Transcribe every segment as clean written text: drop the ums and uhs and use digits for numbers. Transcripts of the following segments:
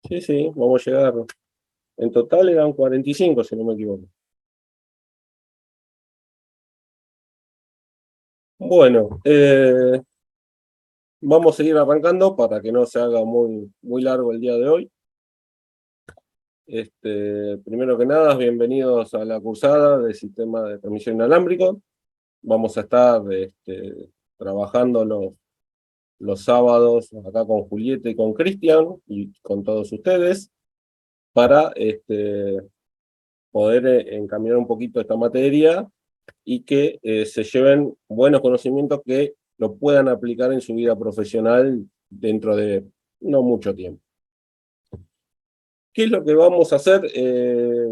Sí, sí, vamos a llegar. En total eran 45, si no me equivoco. Bueno, vamos a seguir arrancando para que no se haga muy largo el día de hoy. Primero que nada, bienvenidos a la cursada del sistema de transmisión inalámbrico. Vamos a estar trabajando los sábados acá con Julieta y con Cristian y con todos ustedes para poder encaminar un poquito esta materia y que se lleven buenos conocimientos que lo puedan aplicar en su vida profesional dentro de no mucho tiempo. ¿Qué es lo que vamos a hacer?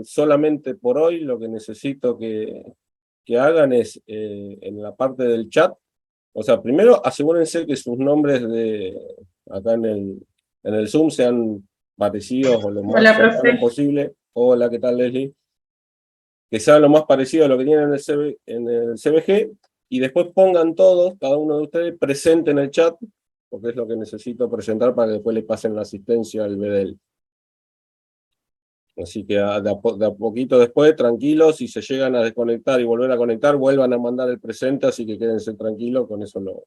Solamente por hoy lo que necesito que hagan es en la parte del chat, o sea, primero asegúrense que sus nombres acá en el Zoom sean parecidos o lo más Hola, cercanos profe. posible. Hola, ¿qué tal, Leslie? Que sea lo más parecido a lo que tienen en el CBG, y después pongan todos, cada uno de ustedes, presente en el chat, porque es lo que necesito presentar para que después le pasen la asistencia al BDL. Así que de a poquito después, tranquilos, si se llegan a desconectar y volver a conectar, vuelvan a mandar el presente, así que quédense tranquilos, con eso lo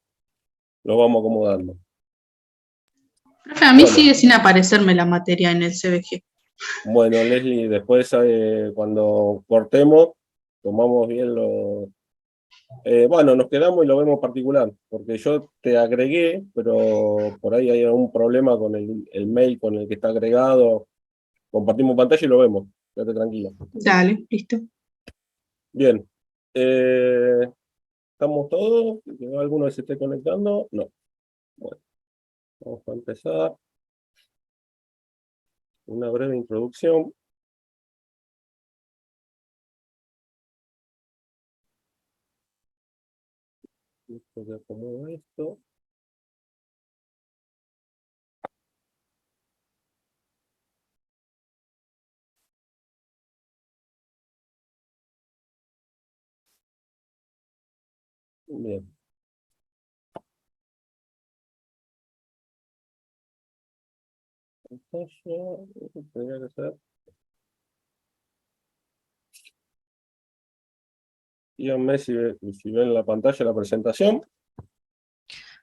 vamos acomodando. Profe, a mí Bueno, sigue sin aparecerme la materia en el CBG. bueno, Leslie, después cuando cortemos, tomamos bien bueno, nos quedamos y lo vemos particular, porque yo te agregué, pero por ahí hay algún problema con el mail con el que está agregado. Compartimos pantalla y lo vemos. Quédate tranquilo. Dale, listo. Bien. Eh, ¿Estamos todos? ¿Alguno que se esté conectando? No. Bueno, vamos a empezar. Una breve introducción. Listo, ya acomodo esto. Bien. Pantalla, tendría que ser. Díganme si ven la pantalla la presentación.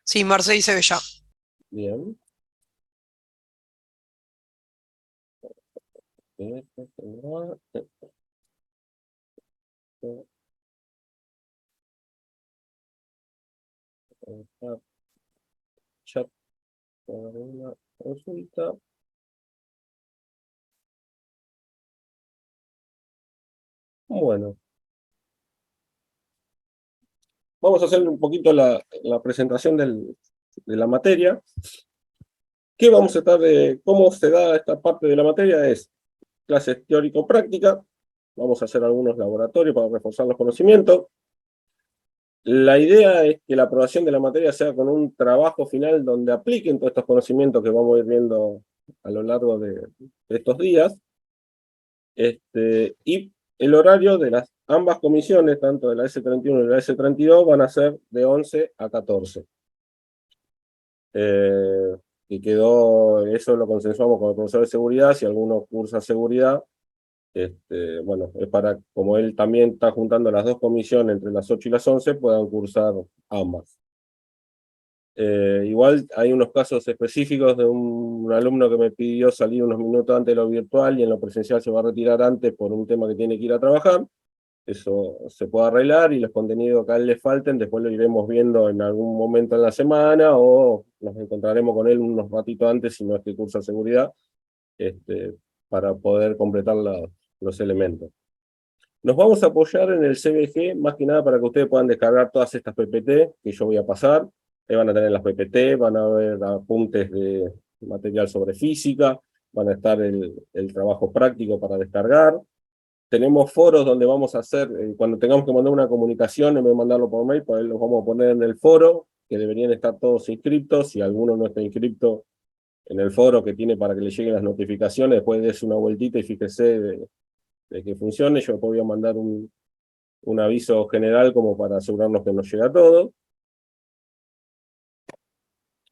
Sí, Marce dice que ya. Bien. Chat para una consulta. Bueno, vamos a hacer un poquito la presentación de la materia. ¿Qué vamos a tratar de cómo se da esta parte de la materia? Es clases teórico-práctica. Vamos a hacer algunos laboratorios para reforzar los conocimientos. La idea es que la aprobación de la materia sea con un trabajo final donde apliquen todos estos conocimientos que vamos a ir viendo a lo largo de estos días. Y el horario de ambas comisiones, tanto de la S31 y la S32, van a ser de 11 a 14. Y eso lo consensuamos con el profesor de seguridad. Si alguno cursa seguridad, bueno, es para, como él también está juntando las dos comisiones entre las 8 y las 11, puedan cursar ambas. Igual hay unos casos específicos de un alumno que me pidió salir unos minutos antes de lo virtual y en lo presencial se va a retirar antes por un tema que tiene que ir a trabajar. Eso se puede arreglar, y los contenidos que a él le falten después lo iremos viendo en algún momento en la semana, o nos encontraremos con él unos ratitos antes si no es que cursa seguridad, para poder completar los elementos. Nos vamos a apoyar en el CBG, más que nada para que ustedes puedan descargar todas estas PPT que yo voy a pasar. Van a tener las PPT, van a ver apuntes de material sobre física, van a estar el trabajo práctico para descargar. Tenemos foros donde vamos a hacer, cuando tengamos que mandar una comunicación, en vez de mandarlo por mail, pues los vamos a poner en el foro, que deberían estar todos inscriptos. Si alguno no está inscripto en el foro que tiene para que le lleguen las notificaciones, después des una vueltita y fíjese de que funcione. Yo después voy a mandar un aviso general como para asegurarnos que nos llega todo.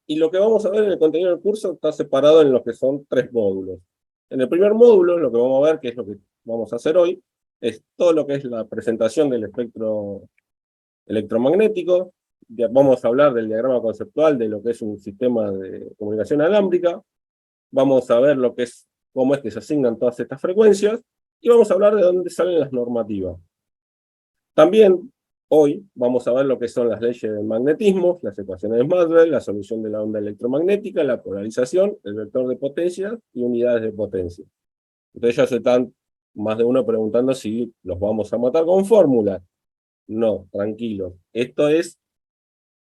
Y lo que vamos a ver en el contenido del curso está separado en lo que son 3 módulos. En el primer módulo, lo que vamos a ver, que es lo que vamos a hacer hoy, es todo lo que es la presentación del espectro electromagnético. Vamos a hablar del diagrama conceptual de lo que es un sistema de comunicación alámbrica. Vamos a ver lo que es, cómo es que se asignan todas estas frecuencias, y vamos a hablar de dónde salen las normativas. También hoy vamos a ver lo que son las leyes del magnetismo, las ecuaciones de Maxwell, la solución de la onda electromagnética, la polarización, el vector de potencia y unidades de potencia. Entonces ya se están más de uno preguntando si los vamos a matar con fórmulas. No, tranquilos. Esto es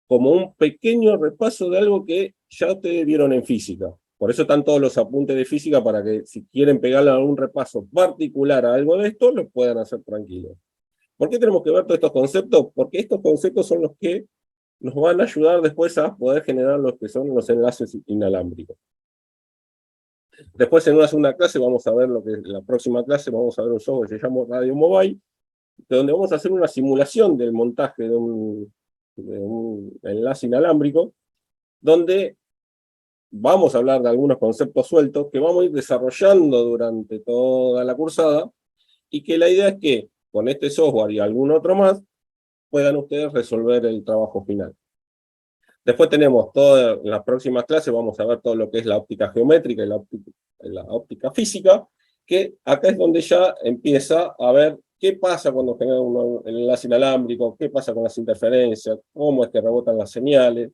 como un pequeño repaso de algo que ya ustedes vieron en física. Por eso están todos los apuntes de física, para que si quieren pegarle algún repaso particular a algo de esto, lo puedan hacer tranquilos. ¿Por qué tenemos que ver todos estos conceptos? Porque estos conceptos son los que nos van a ayudar después a poder generar los que son los enlaces inalámbricos. Después en una segunda clase vamos a ver lo que es la próxima clase, vamos a ver un software que se llama Radio Mobile, donde vamos a hacer una simulación del montaje de un enlace inalámbrico, donde vamos a hablar de algunos conceptos sueltos que vamos a ir desarrollando durante toda la cursada, y que la idea es que con este software y algún otro más puedan ustedes resolver el trabajo final. Después tenemos todas las próximas clases, vamos a ver todo lo que es la óptica geométrica y la óptica física, que acá es donde ya empieza a ver qué pasa cuando genera el enlace inalámbrico, qué pasa con las interferencias, cómo es que rebotan las señales,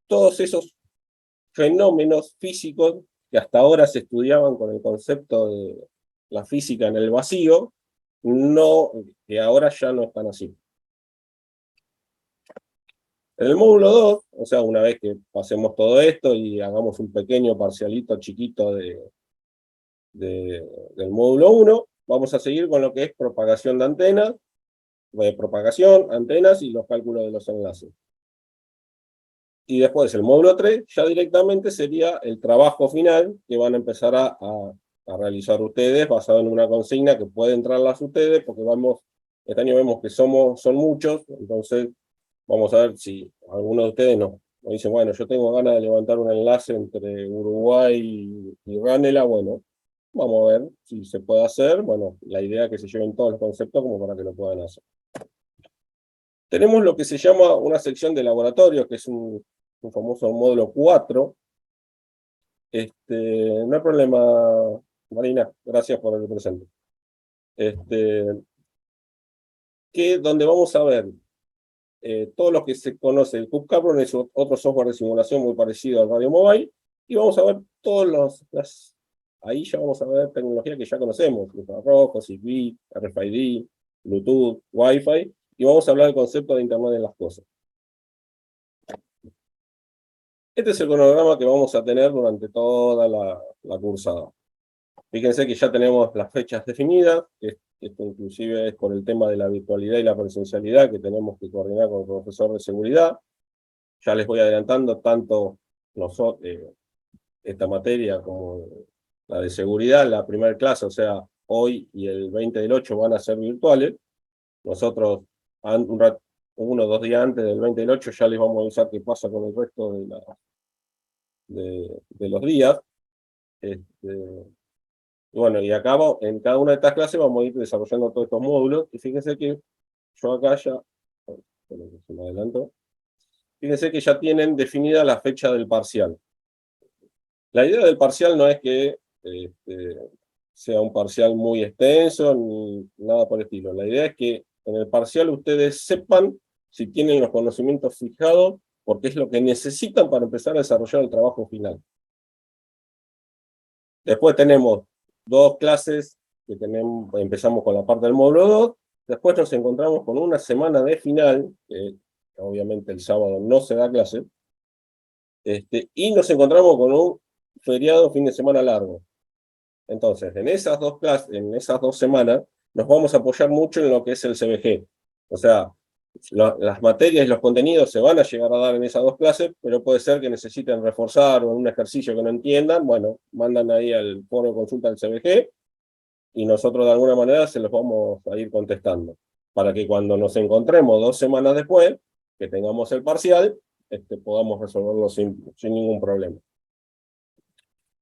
todos esos fenómenos físicos que hasta ahora se estudiaban con el concepto de la física en el vacío, que ahora ya no están así. En el módulo 2, o sea, una vez que pasemos todo esto y hagamos un pequeño parcialito chiquito del módulo 1, vamos a seguir con lo que es propagación de antenas, propagación, antenas y los cálculos de los enlaces. Y después el módulo 3 ya directamente sería el trabajo final que van a empezar a realizar ustedes, basado en una consigna que pueden traerlas ustedes, porque este año vemos que son muchos, entonces vamos a ver si alguno de ustedes nos dice, bueno, yo tengo ganas de levantar un enlace entre Uruguay y Ranela. Bueno, vamos a ver si se puede hacer. Bueno, la idea es que se lleven todos los conceptos como para que lo puedan hacer. Tenemos lo que se llama una sección de laboratorio, que es un famoso módulo 4. No hay problema, Marina, gracias por el presente. Donde vamos a ver todo lo que se conoce. El CubeCapron es otro software de simulación muy parecido al Radio Mobile, y vamos a ver todos ahí ya vamos a ver tecnología que ya conocemos: infrarrojos, Zigbee, RFID, Bluetooth, Wi-Fi, y vamos a hablar del concepto de Internet de las cosas. Este es el cronograma que vamos a tener durante toda la cursada. Fíjense que ya tenemos las fechas definidas, esto inclusive es por el tema de la virtualidad y la presencialidad, que tenemos que coordinar con el profesor de seguridad. Ya les voy adelantando, tanto esta materia como la de seguridad, la primera clase, o sea, hoy y el 20 del 8 van a ser virtuales. Nosotros, 1 o 2 días antes del 20 del 8, ya les vamos a avisar qué pasa con el resto de los días. Bueno, y acá en cada una de estas clases vamos a ir desarrollando todos estos módulos, y fíjense que yo acá ya, se me adelanto, fíjense que ya tienen definida la fecha del parcial. La idea del parcial no es que sea un parcial muy extenso, ni nada por el estilo. La idea es que en el parcial ustedes sepan si tienen los conocimientos fijados, porque es lo que necesitan para empezar a desarrollar el trabajo final. Después tenemos 2 clases, empezamos con la parte del módulo 2, después nos encontramos con una semana de final, que obviamente el sábado no se da clase, y nos encontramos con un feriado fin de semana largo. Entonces, en esas 2 clases, en esas 2 semanas, nos vamos a apoyar mucho en lo que es el CBG. O sea, las materias y los contenidos se van a llegar a dar en esas 2 clases, pero puede ser que necesiten reforzar o en un ejercicio que no entiendan. Bueno, mandan ahí al foro de consulta del CBG, y nosotros de alguna manera se los vamos a ir contestando, para que cuando nos encontremos 2 semanas después, que tengamos el parcial, podamos resolverlo sin ningún problema.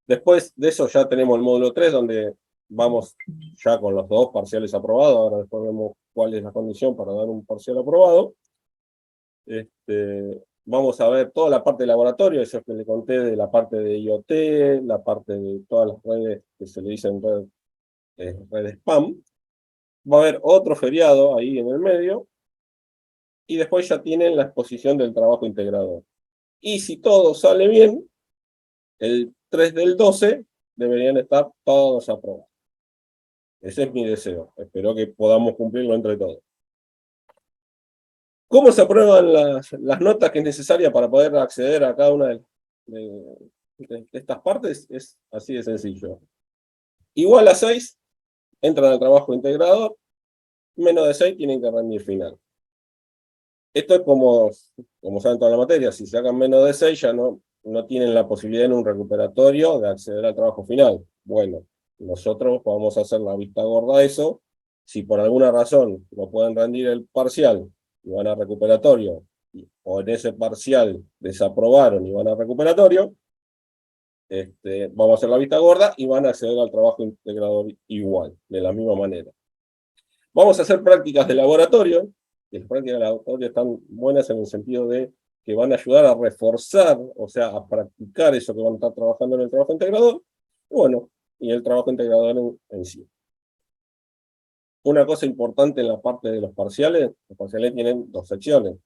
Después de eso ya tenemos el módulo 3, donde vamos ya con los 2 parciales aprobados. Ahora después vemos cuál es la condición para dar un parcial aprobado. Vamos a ver toda la parte de laboratorio, eso que le conté de la parte de IoT, la parte de todas las redes que se le dicen redes spam. Va a haber otro feriado ahí en el medio, y después ya tienen la exposición del trabajo integrador. Y si todo sale bien, el 3 del 12 deberían estar todos aprobados. Ese es mi deseo. Espero que podamos cumplirlo entre todos. ¿Cómo se aprueban las notas que es necesaria para poder acceder a cada una de estas partes? Es así de sencillo. Igual a 6, entran al trabajo integrador. Menos de 6 tienen que rendir final. Esto es como saben toda la materia. Si sacan menos de 6 ya no tienen la posibilidad en un recuperatorio de acceder al trabajo final. Bueno, nosotros vamos a hacer la vista gorda a eso. Si por alguna razón no pueden rendir el parcial y van a recuperatorio, o en ese parcial desaprobaron y van a recuperatorio, vamos a hacer la vista gorda y van a acceder al trabajo integrador igual, de la misma manera. Vamos a hacer prácticas de laboratorio. Las prácticas de laboratorio están buenas en el sentido de que van a ayudar a reforzar, o sea, a practicar eso que van a estar trabajando en el trabajo integrador, y el trabajo integrador en sí. Una cosa importante en la parte de los parciales tienen 2 secciones,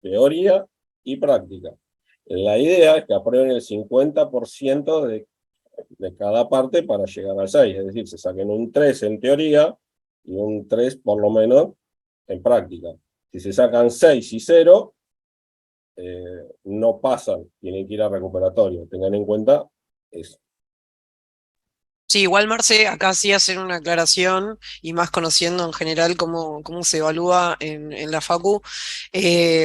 teoría y práctica. La idea es que aprueben el 50% de cada parte para llegar al 6, es decir, se saquen un 3 en teoría y un 3 por lo menos en práctica. Si se sacan 6 y 0, no pasan, tienen que ir a recuperatorio, tengan en cuenta eso. Sí, igual Marce, acá sí hacer una aclaración y más conociendo en general cómo se evalúa en la Facu.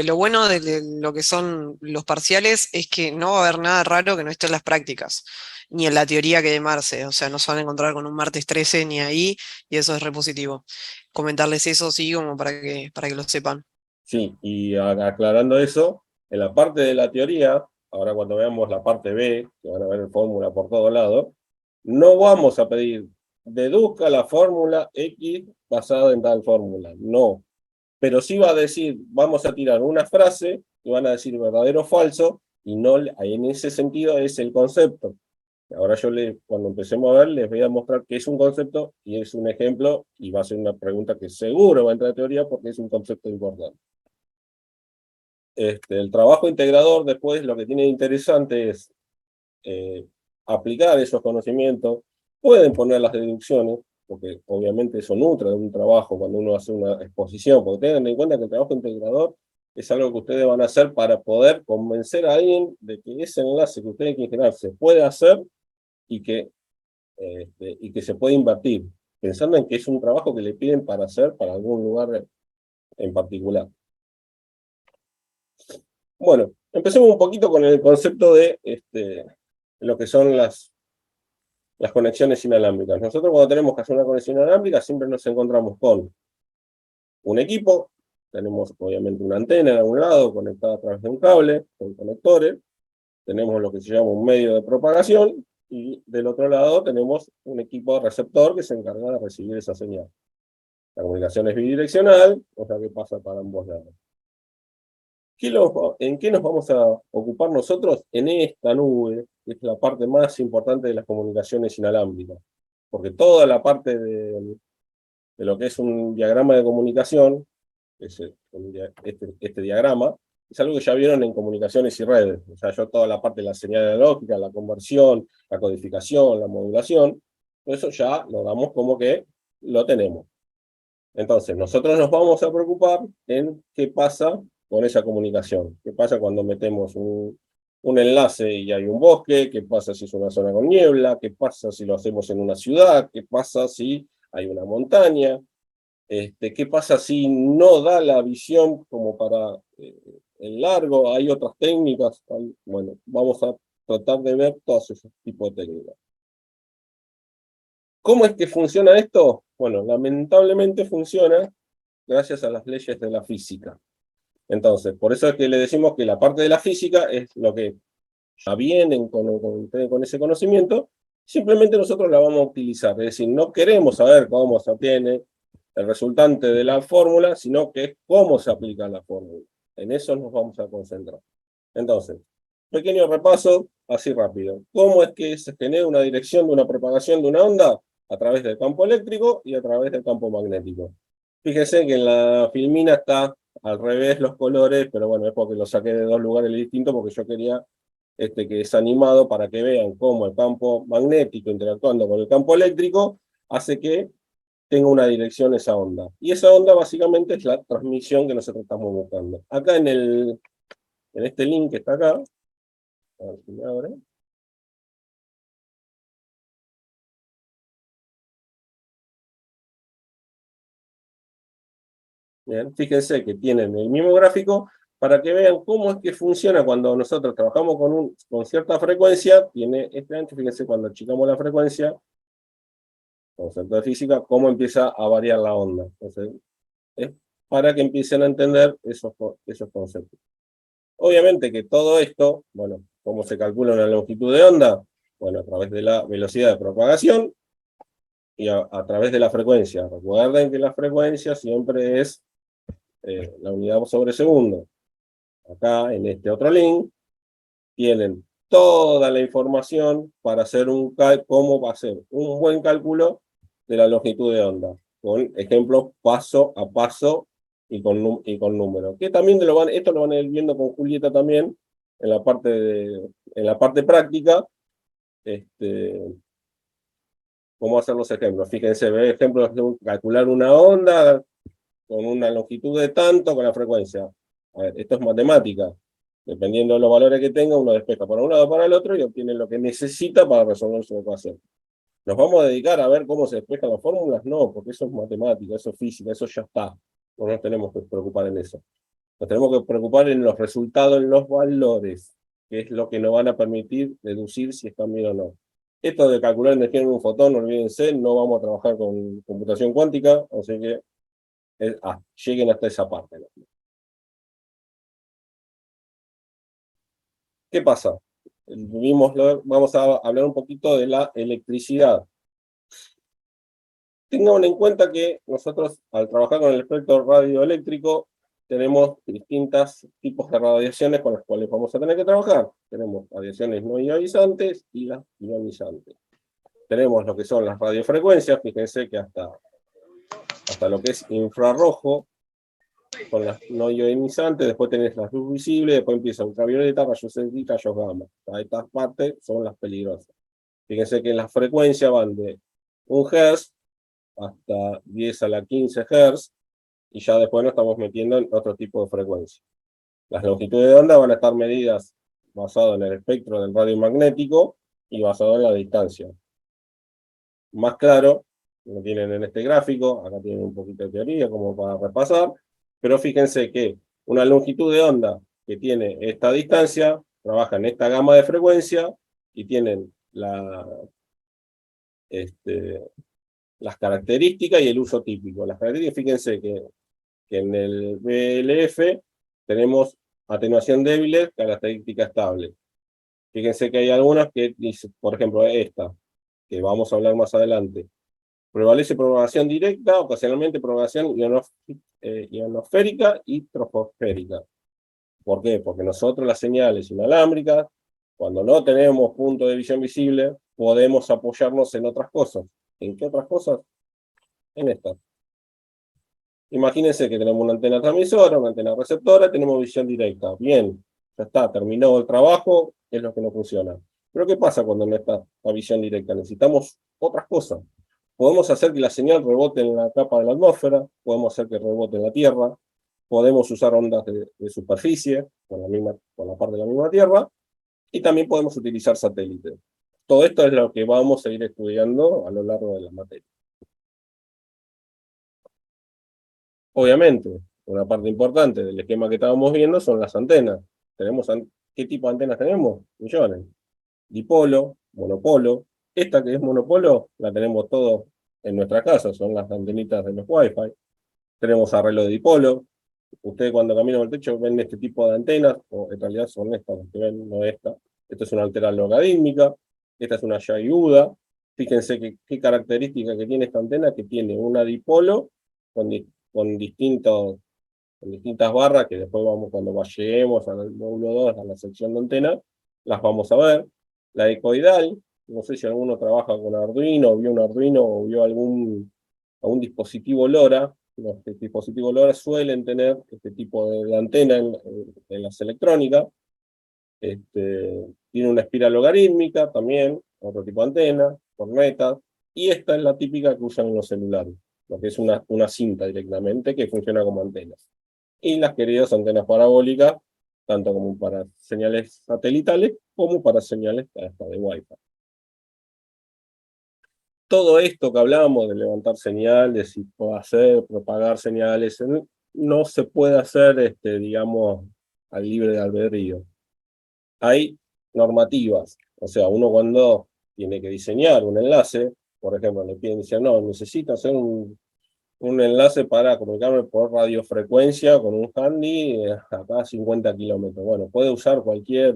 Lo bueno de lo que son los parciales es que no va a haber nada raro que no esté en las prácticas, ni en la teoría que de Marce. O sea, no se van a encontrar con un martes 13 ni ahí, y eso es repositivo. Comentarles eso sí, como para que lo sepan. Sí, y aclarando eso, en la parte de la teoría, ahora cuando veamos la parte B, que van a ver fórmula por todos lados, no vamos a pedir deduzca la fórmula X basada en tal fórmula, no. Pero sí va a decir, vamos a tirar una frase y van a decir verdadero o falso, y no, en ese sentido es el concepto. Ahora cuando empecemos a ver, les voy a mostrar qué es un concepto y es un ejemplo, y va a ser una pregunta que seguro va a entrar a teoría porque es un concepto importante. El trabajo integrador después lo que tiene de interesante es aplicar esos conocimientos. Pueden poner las deducciones, porque obviamente eso nutre de un trabajo cuando uno hace una exposición, porque tengan en cuenta que el trabajo integrador es algo que ustedes van a hacer para poder convencer a alguien de que ese enlace que ustedes quieren generar se puede hacer y que se puede invertir, pensando en que es un trabajo que le piden para hacer para algún lugar en particular. Bueno, empecemos un poquito con el concepto de lo que son las conexiones inalámbricas. Nosotros cuando tenemos que hacer una conexión inalámbrica siempre nos encontramos con un equipo, tenemos obviamente una antena en algún lado conectada a través de un cable, con conectores, tenemos lo que se llama un medio de propagación, y del otro lado tenemos un equipo receptor que se encarga de recibir esa señal. La comunicación es bidireccional, o sea que pasa para ambos lados. ¿En qué nos vamos a ocupar nosotros? En esta nube, que es la parte más importante de las comunicaciones inalámbricas. Porque toda la parte de lo que es un diagrama de comunicación, este diagrama, es algo que ya vieron en comunicaciones y redes. O sea, toda la parte de la señal analógica, la conversión, la codificación, la modulación, todo eso ya lo damos como que lo tenemos. Entonces, nosotros nos vamos a preocupar en qué pasa con esa comunicación. ¿Qué pasa cuando metemos un enlace y hay un bosque? ¿Qué pasa si es una zona con niebla? ¿Qué pasa si lo hacemos en una ciudad? ¿Qué pasa si hay una montaña? ¿Qué pasa si no da la visión como para el largo? Hay otras técnicas. Bueno, vamos a tratar de ver todos esos tipos de técnicas. ¿Cómo es que funciona esto? Bueno, lamentablemente funciona gracias a las leyes de la física. Entonces, por eso es que le decimos que la parte de la física es lo que ya vienen con ese conocimiento, simplemente nosotros la vamos a utilizar. Es decir, no queremos saber cómo se obtiene el resultante de la fórmula, sino que es cómo se aplica la fórmula. En eso nos vamos a concentrar. Entonces, pequeño repaso, así rápido. ¿Cómo es que se genera una dirección de una propagación de una onda? A través del campo eléctrico y a través del campo magnético. Fíjense que en la filmina está al revés los colores, pero bueno, es porque lo saqué de dos lugares distintos, porque yo quería que es animado para que vean cómo el campo magnético interactuando con el campo eléctrico hace que tenga una dirección esa onda. Y esa onda básicamente es la transmisión que nosotros estamos buscando. Acá en este link que está acá, a ver si me abre. Bien, fíjense que tienen el mismo gráfico para que vean cómo es que funciona cuando nosotros trabajamos con cierta frecuencia, tiene este ancho, fíjense cuando achicamos la frecuencia, concepto de física, cómo empieza a variar la onda. Entonces, es para que empiecen a entender esos conceptos. Obviamente que todo esto, bueno, ¿cómo se calcula una longitud de onda? Bueno, a través de la velocidad de propagación y a través de la frecuencia. Recuerden que la frecuencia siempre es la unidad sobre segundo. Acá, en este otro link, tienen toda la información para hacer cómo va a ser un buen cálculo de la longitud de onda, con ejemplos paso a paso y con números. Que también esto lo van a ir viendo con Julieta también, en la parte práctica, cómo hacer los ejemplos. Fíjense, ve ejemplos de calcular una onda con una longitud de tanto con la frecuencia. A ver, esto es matemática. Dependiendo de los valores que tenga, uno despeja para un lado o para el otro y obtiene lo que necesita para resolver su ecuación. ¿Nos vamos a dedicar a ver cómo se despejan las fórmulas? No, porque eso es matemática, eso es física, eso ya está. No nos tenemos que preocupar en eso. Nos tenemos que preocupar en los resultados, en los valores, que es lo que nos van a permitir deducir si están bien o no. Esto de calcular energía en un fotón, no olvídense, no vamos a trabajar con computación cuántica, así que lleguen hasta esa parte, ¿no? ¿Qué pasa? Vamos a hablar un poquito de la electricidad. Tengan en cuenta que nosotros, al trabajar con el espectro radioeléctrico, tenemos distintos tipos de radiaciones con las cuales vamos a tener que trabajar. Tenemos radiaciones no ionizantes y las ionizantes. Tenemos lo que son las radiofrecuencias, fíjense que hasta lo que es infrarrojo, con las no ionizantes, después tenés las luz visible, después empieza ultravioleta, rayos X y rayos gamma. Estas partes son las peligrosas. Fíjense que las frecuencias van de 1 Hz hasta 10 a la 15 Hz, y ya después nos estamos metiendo en otro tipo de frecuencia. Las longitudes de onda van a estar medidas basado en el espectro del radio magnético y basado en la distancia. Más claro, lo tienen en este gráfico, acá tienen un poquito de teoría como para repasar, pero fíjense que una longitud de onda que tiene esta distancia, trabaja en esta gama de frecuencia y tienen las características y el uso típico. Las características, fíjense que en el BLF tenemos atenuación débil, característica estable. Fíjense que hay algunas que dicen, por ejemplo, esta, que vamos a hablar más adelante. Prevalece propagación directa, ocasionalmente propagación ionosférica y troposférica. ¿Por qué? Porque nosotros las señales inalámbricas, cuando no tenemos punto de visión visible, podemos apoyarnos en otras cosas. ¿En qué otras cosas? En estas. Imagínense que tenemos una antena transmisora, una antena receptora, tenemos visión directa. Bien, ya está, terminó el trabajo, es lo que no funciona. Pero ¿qué pasa cuando no está la visión directa? Necesitamos otras cosas. Podemos hacer que la señal rebote en la capa de la atmósfera, podemos hacer que rebote en la Tierra, podemos usar ondas de superficie con la parte de la misma Tierra, y también podemos utilizar satélites. Todo esto es lo que vamos a ir estudiando a lo largo de la materia. Obviamente, una parte importante del esquema que estábamos viendo son las antenas. ¿Qué tipo de antenas tenemos? Millones. Dipolo, monopolo. Esta que es monopolo la tenemos todos en nuestra casa, son las antenitas de los Wi-Fi. Tenemos arreglo de dipolo, Ustedes cuando caminan por el techo ven este tipo de antenas, o en realidad son estas las que ven, no esta. Esta es una altera logarítmica, esta es una yayuda. Fíjense qué característica que tiene esta antena, que tiene una dipolo con, con distintas barras, que después vamos, cuando lleguemos al módulo 2, a la sección de antenas, las vamos a ver. La ecoidal, no sé si alguno trabaja con Arduino, o vio un Arduino, o vio algún dispositivo LoRa. Los dispositivos LoRa suelen tener este tipo de antena en las electrónicas. Tiene una espiral logarítmica también, otro tipo de antena, cornetas, y esta es la típica que usan en los celulares, lo que es una cinta directamente que funciona como antena. Y las queridas antenas parabólicas, tanto como para señales satelitales como para señales hasta de Wi-Fi. Todo esto que hablábamos de levantar señales y hacer, propagar señales, no se puede hacer, digamos, al libre albedrío. Hay normativas, o sea, uno cuando tiene que diseñar un enlace, por ejemplo, le piden, dicen, no, necesito hacer un enlace para comunicarme por radiofrecuencia con un handy acá a 50 kilómetros. Bueno, ¿puede usar cualquier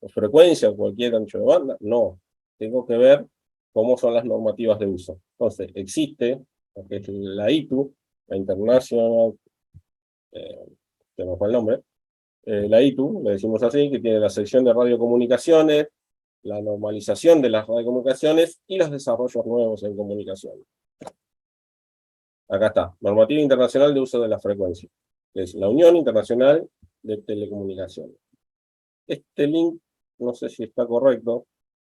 frecuencia, cualquier ancho de banda? No, tengo que ver cómo son las normativas de uso. Entonces, existe lo que es la ITU, la International, se me fue el nombre, la ITU, le decimos así, que tiene la sección de radiocomunicaciones, la normalización de las radiocomunicaciones y los desarrollos nuevos en comunicación. Acá está, Normativa Internacional de Uso de la Frecuencia, que es la Unión Internacional de Telecomunicaciones. Este link, no sé si está correcto,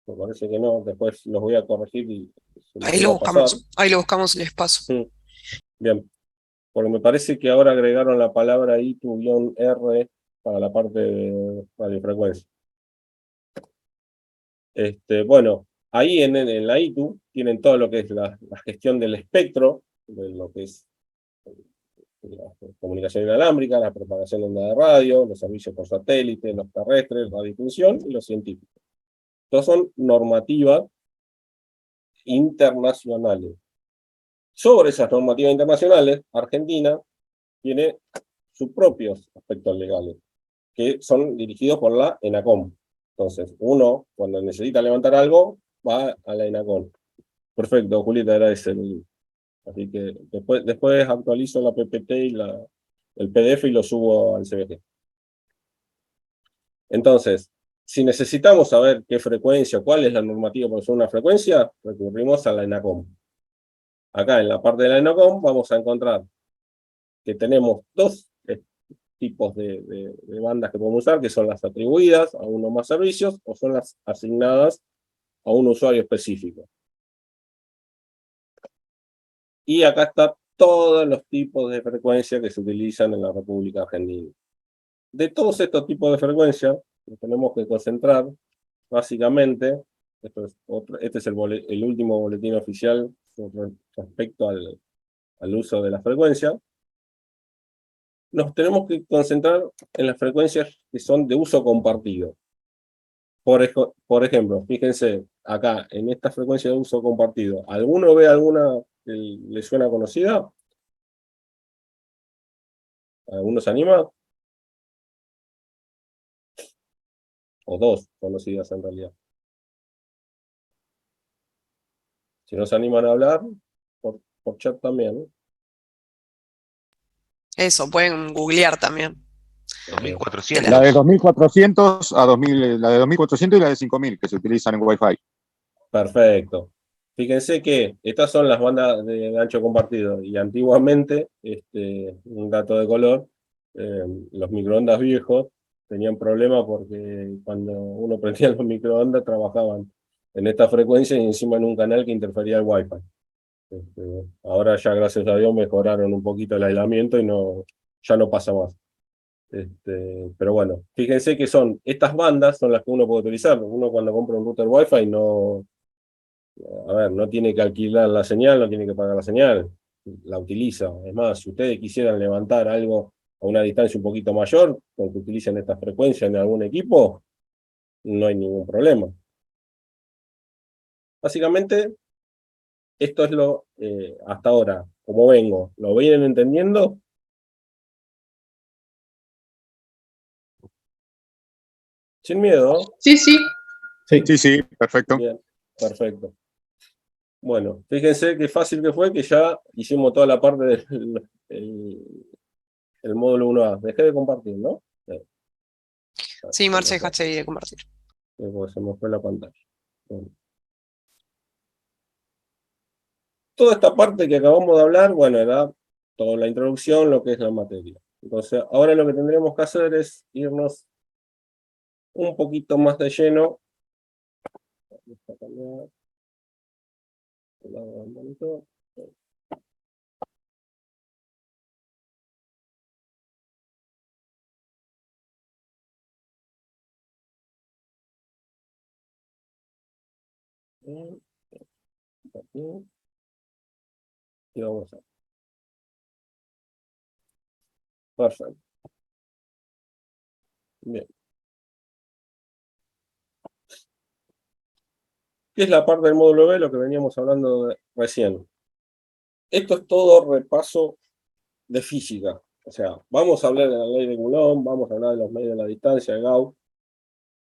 me parece que no, después los voy a corregir y se los voy a pasar. Ahí lo buscamos y les paso. Bien, porque me parece que ahora agregaron la palabra ITU-R para la parte de radiofrecuencia. Bueno, ahí en la ITU tienen todo lo que es la gestión del espectro, de lo que es la comunicación inalámbrica, la propagación de onda de radio, los servicios por satélite, los terrestres, radiodifusión y los científicos. Todos son normativas internacionales. Sobre esas normativas internacionales, Argentina tiene sus propios aspectos legales, que son dirigidos por la ENACOM. Entonces, uno, cuando necesita levantar algo, va a la ENACOM. Perfecto, Julieta, era ese. Así que después actualizo la PPT y el PDF y lo subo al CBG. Entonces, si necesitamos saber qué frecuencia, cuál es la normativa para usar una frecuencia, recurrimos a la ENACOM. Acá en la parte de la ENACOM vamos a encontrar que tenemos dos tipos de bandas que podemos usar, que son las atribuidas a uno o más servicios, o son las asignadas a un usuario específico. Y acá está todos los tipos de frecuencia que se utilizan en la República Argentina. De todos estos tipos de frecuencia, nos tenemos que concentrar, básicamente, este es el último boletín oficial respecto al uso de la frecuencia. Nos tenemos que concentrar en las frecuencias que son de uso compartido. Por ejemplo, fíjense, acá, en esta frecuencia de uso compartido, ¿alguno ve alguna que le suena conocida? ¿Alguno se anima? O dos conocidas en realidad. Si no se animan a hablar, por chat también, ¿no? Eso, pueden googlear también. 2400. La de 2400 a 2000, la de 2400 y la de 5000 que se utilizan en Wi-Fi. Perfecto. Fíjense que estas son las bandas de ancho compartido y antiguamente, un dato de color, los microondas viejos tenían problemas porque cuando uno prendía los microondas trabajaban en esta frecuencia y encima en un canal que interfería el Wi-Fi. Ahora ya gracias a Dios mejoraron un poquito el aislamiento y ya no pasa más. Pero bueno, fíjense que estas bandas son las que uno puede utilizar. Uno cuando compra un router Wi-Fi no tiene que alquilar la señal, no tiene que pagar la señal, la utiliza. Es más, si ustedes quisieran levantar algo a una distancia un poquito mayor, con que utilicen esta frecuencia en algún equipo, no hay ningún problema. Básicamente, esto es hasta ahora, como vengo, ¿lo vienen entendiendo? Sin miedo. Sí, sí. Sí, sí, perfecto. Bien, perfecto. Bueno, fíjense qué fácil que fue que ya hicimos toda la parte del el módulo 1A. Dejé de compartir, ¿no? Sí, Marce, dejaste ahí de compartir. Porque se me fue la pantalla. Bueno. Toda esta parte que acabamos de hablar, bueno, era toda la introducción, lo que es la materia. Entonces, ahora lo que tendríamos que hacer es irnos un poquito más de lleno. Vamos a cambiar el lado del monitor. Bien, aquí. Y vamos a. Perfecto. Bien. ¿Qué es la parte del módulo B? Lo que veníamos hablando recién. Esto es todo repaso de física. O sea, vamos a hablar de la ley de Coulomb, vamos a hablar de los medios de la distancia, de Gauss.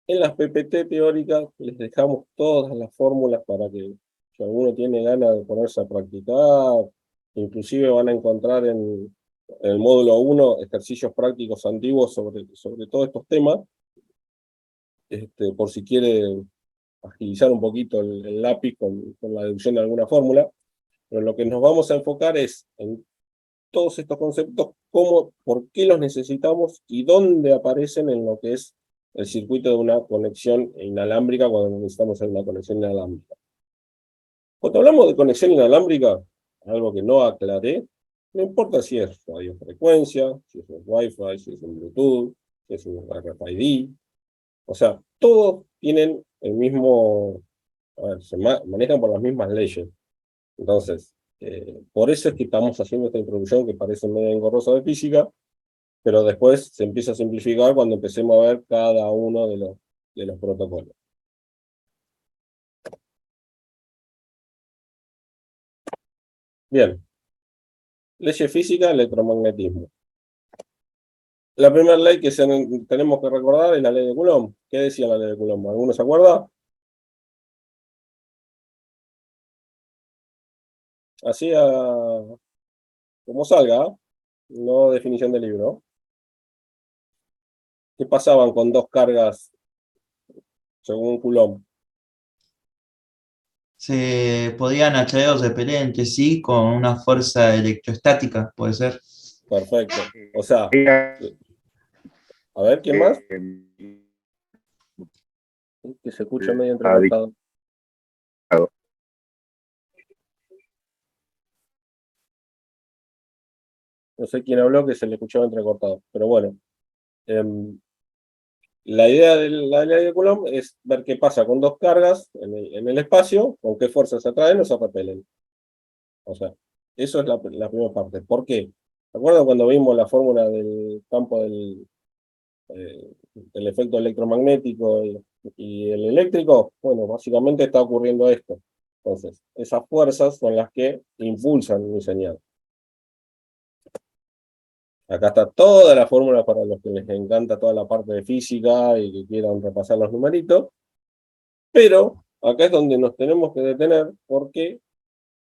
En las PPT teóricas les dejamos todas las fórmulas para que si alguno tiene ganas de ponerse a practicar, inclusive van a encontrar en el módulo 1 ejercicios prácticos antiguos sobre todos estos temas, por si quiere agilizar un poquito el lápiz con la deducción de alguna fórmula. Pero lo que nos vamos a enfocar es en todos estos conceptos, cómo, por qué los necesitamos y dónde aparecen en lo que es el circuito de una conexión inalámbrica cuando necesitamos una conexión inalámbrica. Cuando hablamos de conexión inalámbrica, algo que no aclaré, no importa si es radiofrecuencia, si es un Wi-Fi, si es un Bluetooth, si es un RFID, o sea, todos tienen el mismo, a ver, se manejan por las mismas leyes. Entonces, por eso es que estamos haciendo esta introducción que parece medio engorrosa de física, pero después se empieza a simplificar cuando empecemos a ver cada uno de los protocolos. Bien, leyes físicas, electromagnetismo. La primera ley que tenemos que recordar es la ley de Coulomb. ¿Qué decía la ley de Coulomb? ¿Alguno se acuerda? Así como salga, no definición del libro. ¿Qué pasaban con dos cargas según Coulomb? Se podían atraer o repeler entre sí con una fuerza electrostática, puede ser. Perfecto. O sea, a ver, ¿quién más? Que se escucha medio entrecortado. No sé quién habló que se le escuchaba entrecortado, pero bueno. La idea de la ley de Coulomb es ver qué pasa con dos cargas en el espacio, con qué fuerzas se atraen o se repelen. O sea, eso es la primera parte. ¿Por qué? ¿Se acuerdan cuando vimos la fórmula del campo del efecto electromagnético y el eléctrico? Bueno, básicamente está ocurriendo esto. Entonces, esas fuerzas son las que impulsan mi señal. Acá está toda la fórmula para los que les encanta toda la parte de física y que quieran repasar los numeritos. Pero acá es donde nos tenemos que detener porque,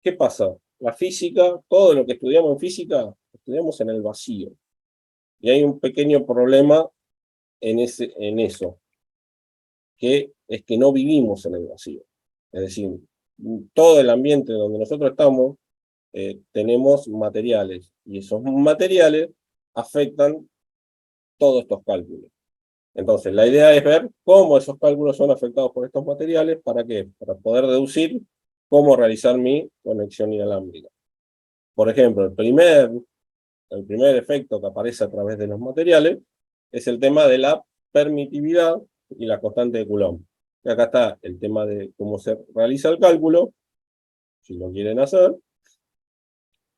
¿qué pasa? La física, todo lo que estudiamos en física, estudiamos en el vacío. Y hay un pequeño problema en eso, que es que no vivimos en el vacío. Es decir, todo el ambiente donde nosotros estamos, tenemos materiales, y esos materiales afectan todos estos cálculos. Entonces, la idea es ver cómo esos cálculos son afectados por estos materiales, ¿para qué? Para poder deducir cómo realizar mi conexión inalámbrica. Por ejemplo, el primer efecto que aparece a través de los materiales es el tema de la permitividad y la constante de Coulomb. Y acá está el tema de cómo se realiza el cálculo, si lo quieren hacer,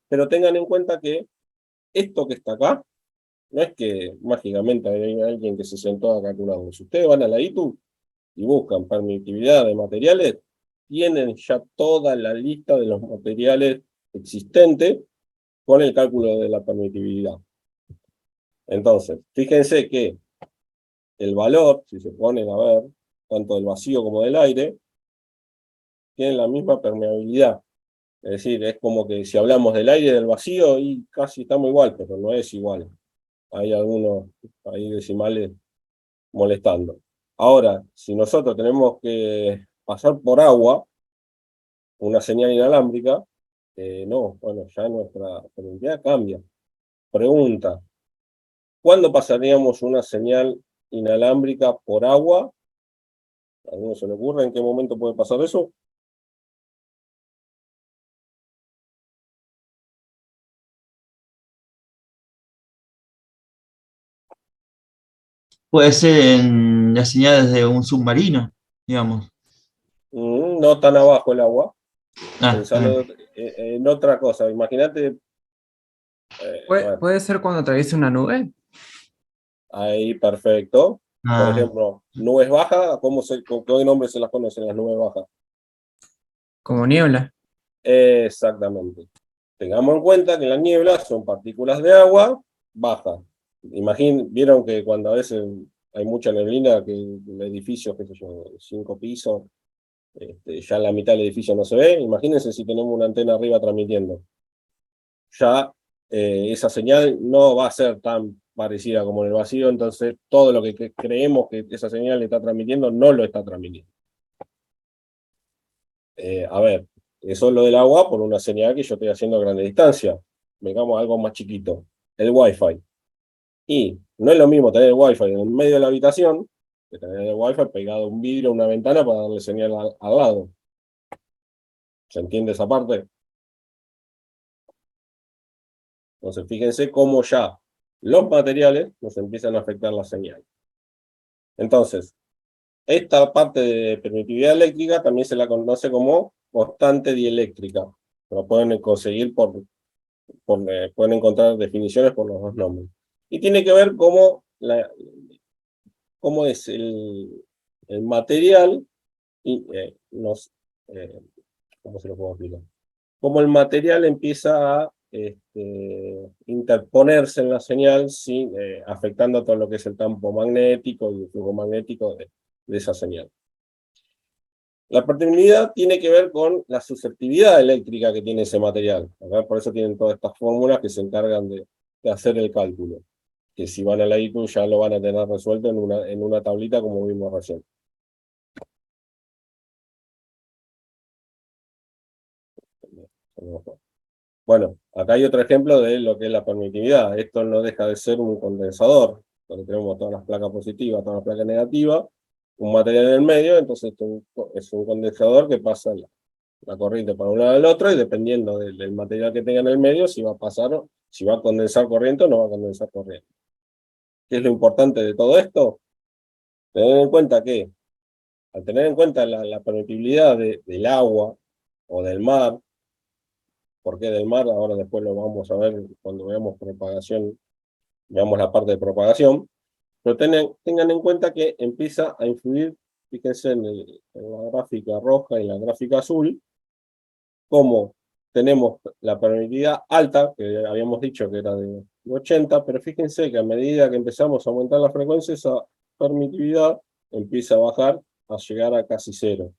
pero tengan en cuenta que esto que está acá, no es que mágicamente hay alguien que se sentó a calcularlo. Si ustedes van a la ITU y buscan permitividad de materiales, tienen ya toda la lista de los materiales existentes con el cálculo de la permitividad. Entonces, fíjense que el valor, si se ponen a ver, tanto del vacío como del aire, tienen la misma permeabilidad. Es decir, es como que si hablamos del aire y del vacío, y casi estamos igual, pero no es igual. Hay algunos ahí decimales molestando. Ahora, si nosotros tenemos que pasar por agua, una señal inalámbrica, no, bueno, ya nuestra permeabilidad cambia. Pregunta, ¿cuándo pasaríamos una señal inalámbrica por agua? ¿A alguno se le ocurre en qué momento puede pasar eso? Puede ser en las señales de un submarino, digamos. No tan abajo el agua. Ah, Pensalo en otra cosa. Imagínate, a ver, ¿Puede ser cuando atraviesa una nube? ahí perfecto. Por ah, ejemplo, nubes bajas, ¿con qué nombre se las conocen las nubes bajas? Como niebla. Exactamente. Tengamos en cuenta que las nieblas son partículas de agua bajas. Vieron que cuando a veces hay mucha neblina, que el edificio, qué sé yo, 5 pisos, ya la mitad del edificio no se ve. Imagínense si tenemos una antena arriba transmitiendo. Ya esa señal no va a ser tan parecida como en el vacío, entonces todo lo que creemos que esa señal está transmitiendo no lo está transmitiendo. A ver, eso es lo del agua por una señal que yo estoy haciendo a grande distancia. Digamos algo más chiquito, el Wi-Fi. Y no es lo mismo tener el Wi-Fi en el medio de la habitación que tener el Wi-Fi pegado a un vidrio, a una ventana para darle señal al lado. ¿Se entiende esa parte? Entonces, fíjense cómo ya los materiales nos empiezan a afectar la señal. Entonces, esta parte de permitividad eléctrica también se la conoce como constante dieléctrica. Lo pueden conseguir pueden encontrar definiciones por los dos nombres. Y tiene que ver cómo es el material y ¿cómo se lo puedo explicar? Cómo el material empieza a interponerse en la señal, afectando todo lo que es el campo magnético y el flujo magnético de esa señal. La permeabilidad tiene que ver con la susceptibilidad eléctrica que tiene ese material. ¿Verdad? Por eso tienen todas estas fórmulas que se encargan de hacer el cálculo. Que si van a la ITU ya lo van a tener resuelto en una tablita como vimos recién. Bueno, acá hay otro ejemplo de lo que es la permitividad. Esto no deja de ser un condensador, donde tenemos todas las placas positivas, todas las placas negativas, un material en el medio, entonces esto es un condensador que pasa la corriente para un lado al otro, y dependiendo del material que tenga en el medio, si va a condensar corriente o no va a condensar corriente. ¿Qué es lo importante de todo esto? Tener en cuenta que, al tener en cuenta la permitibilidad del agua o del mar, ¿por qué del mar? Ahora después lo vamos a ver cuando veamos propagación, veamos la parte de propagación, pero tengan en cuenta que empieza a influir, fíjense en la gráfica roja y la gráfica azul, como tenemos la permitividad alta, que habíamos dicho que era de 80, pero fíjense que a medida que empezamos a aumentar la frecuencia, esa permitividad empieza a bajar a llegar a casi cero.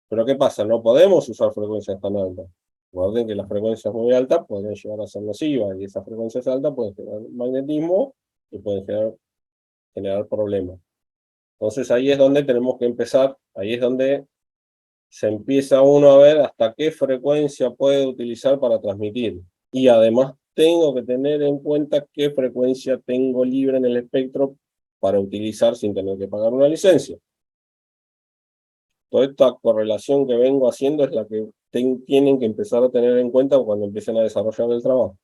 Pero ¿qué pasa? No podemos usar frecuencias tan altas. Recuerden que las frecuencias muy altas podrían llegar a ser nocivas, y esas frecuencias altas pueden generar magnetismo y pueden generar problemas. Entonces ahí es donde tenemos que empezar, ahí es donde se empieza uno a ver hasta qué frecuencia puede utilizar para transmitir. Y además tengo que tener en cuenta qué frecuencia tengo libre en el espectro para utilizar sin tener que pagar una licencia. Toda esta correlación que vengo haciendo es la que tienen que empezar a tener en cuenta cuando empiecen a desarrollar el trabajo.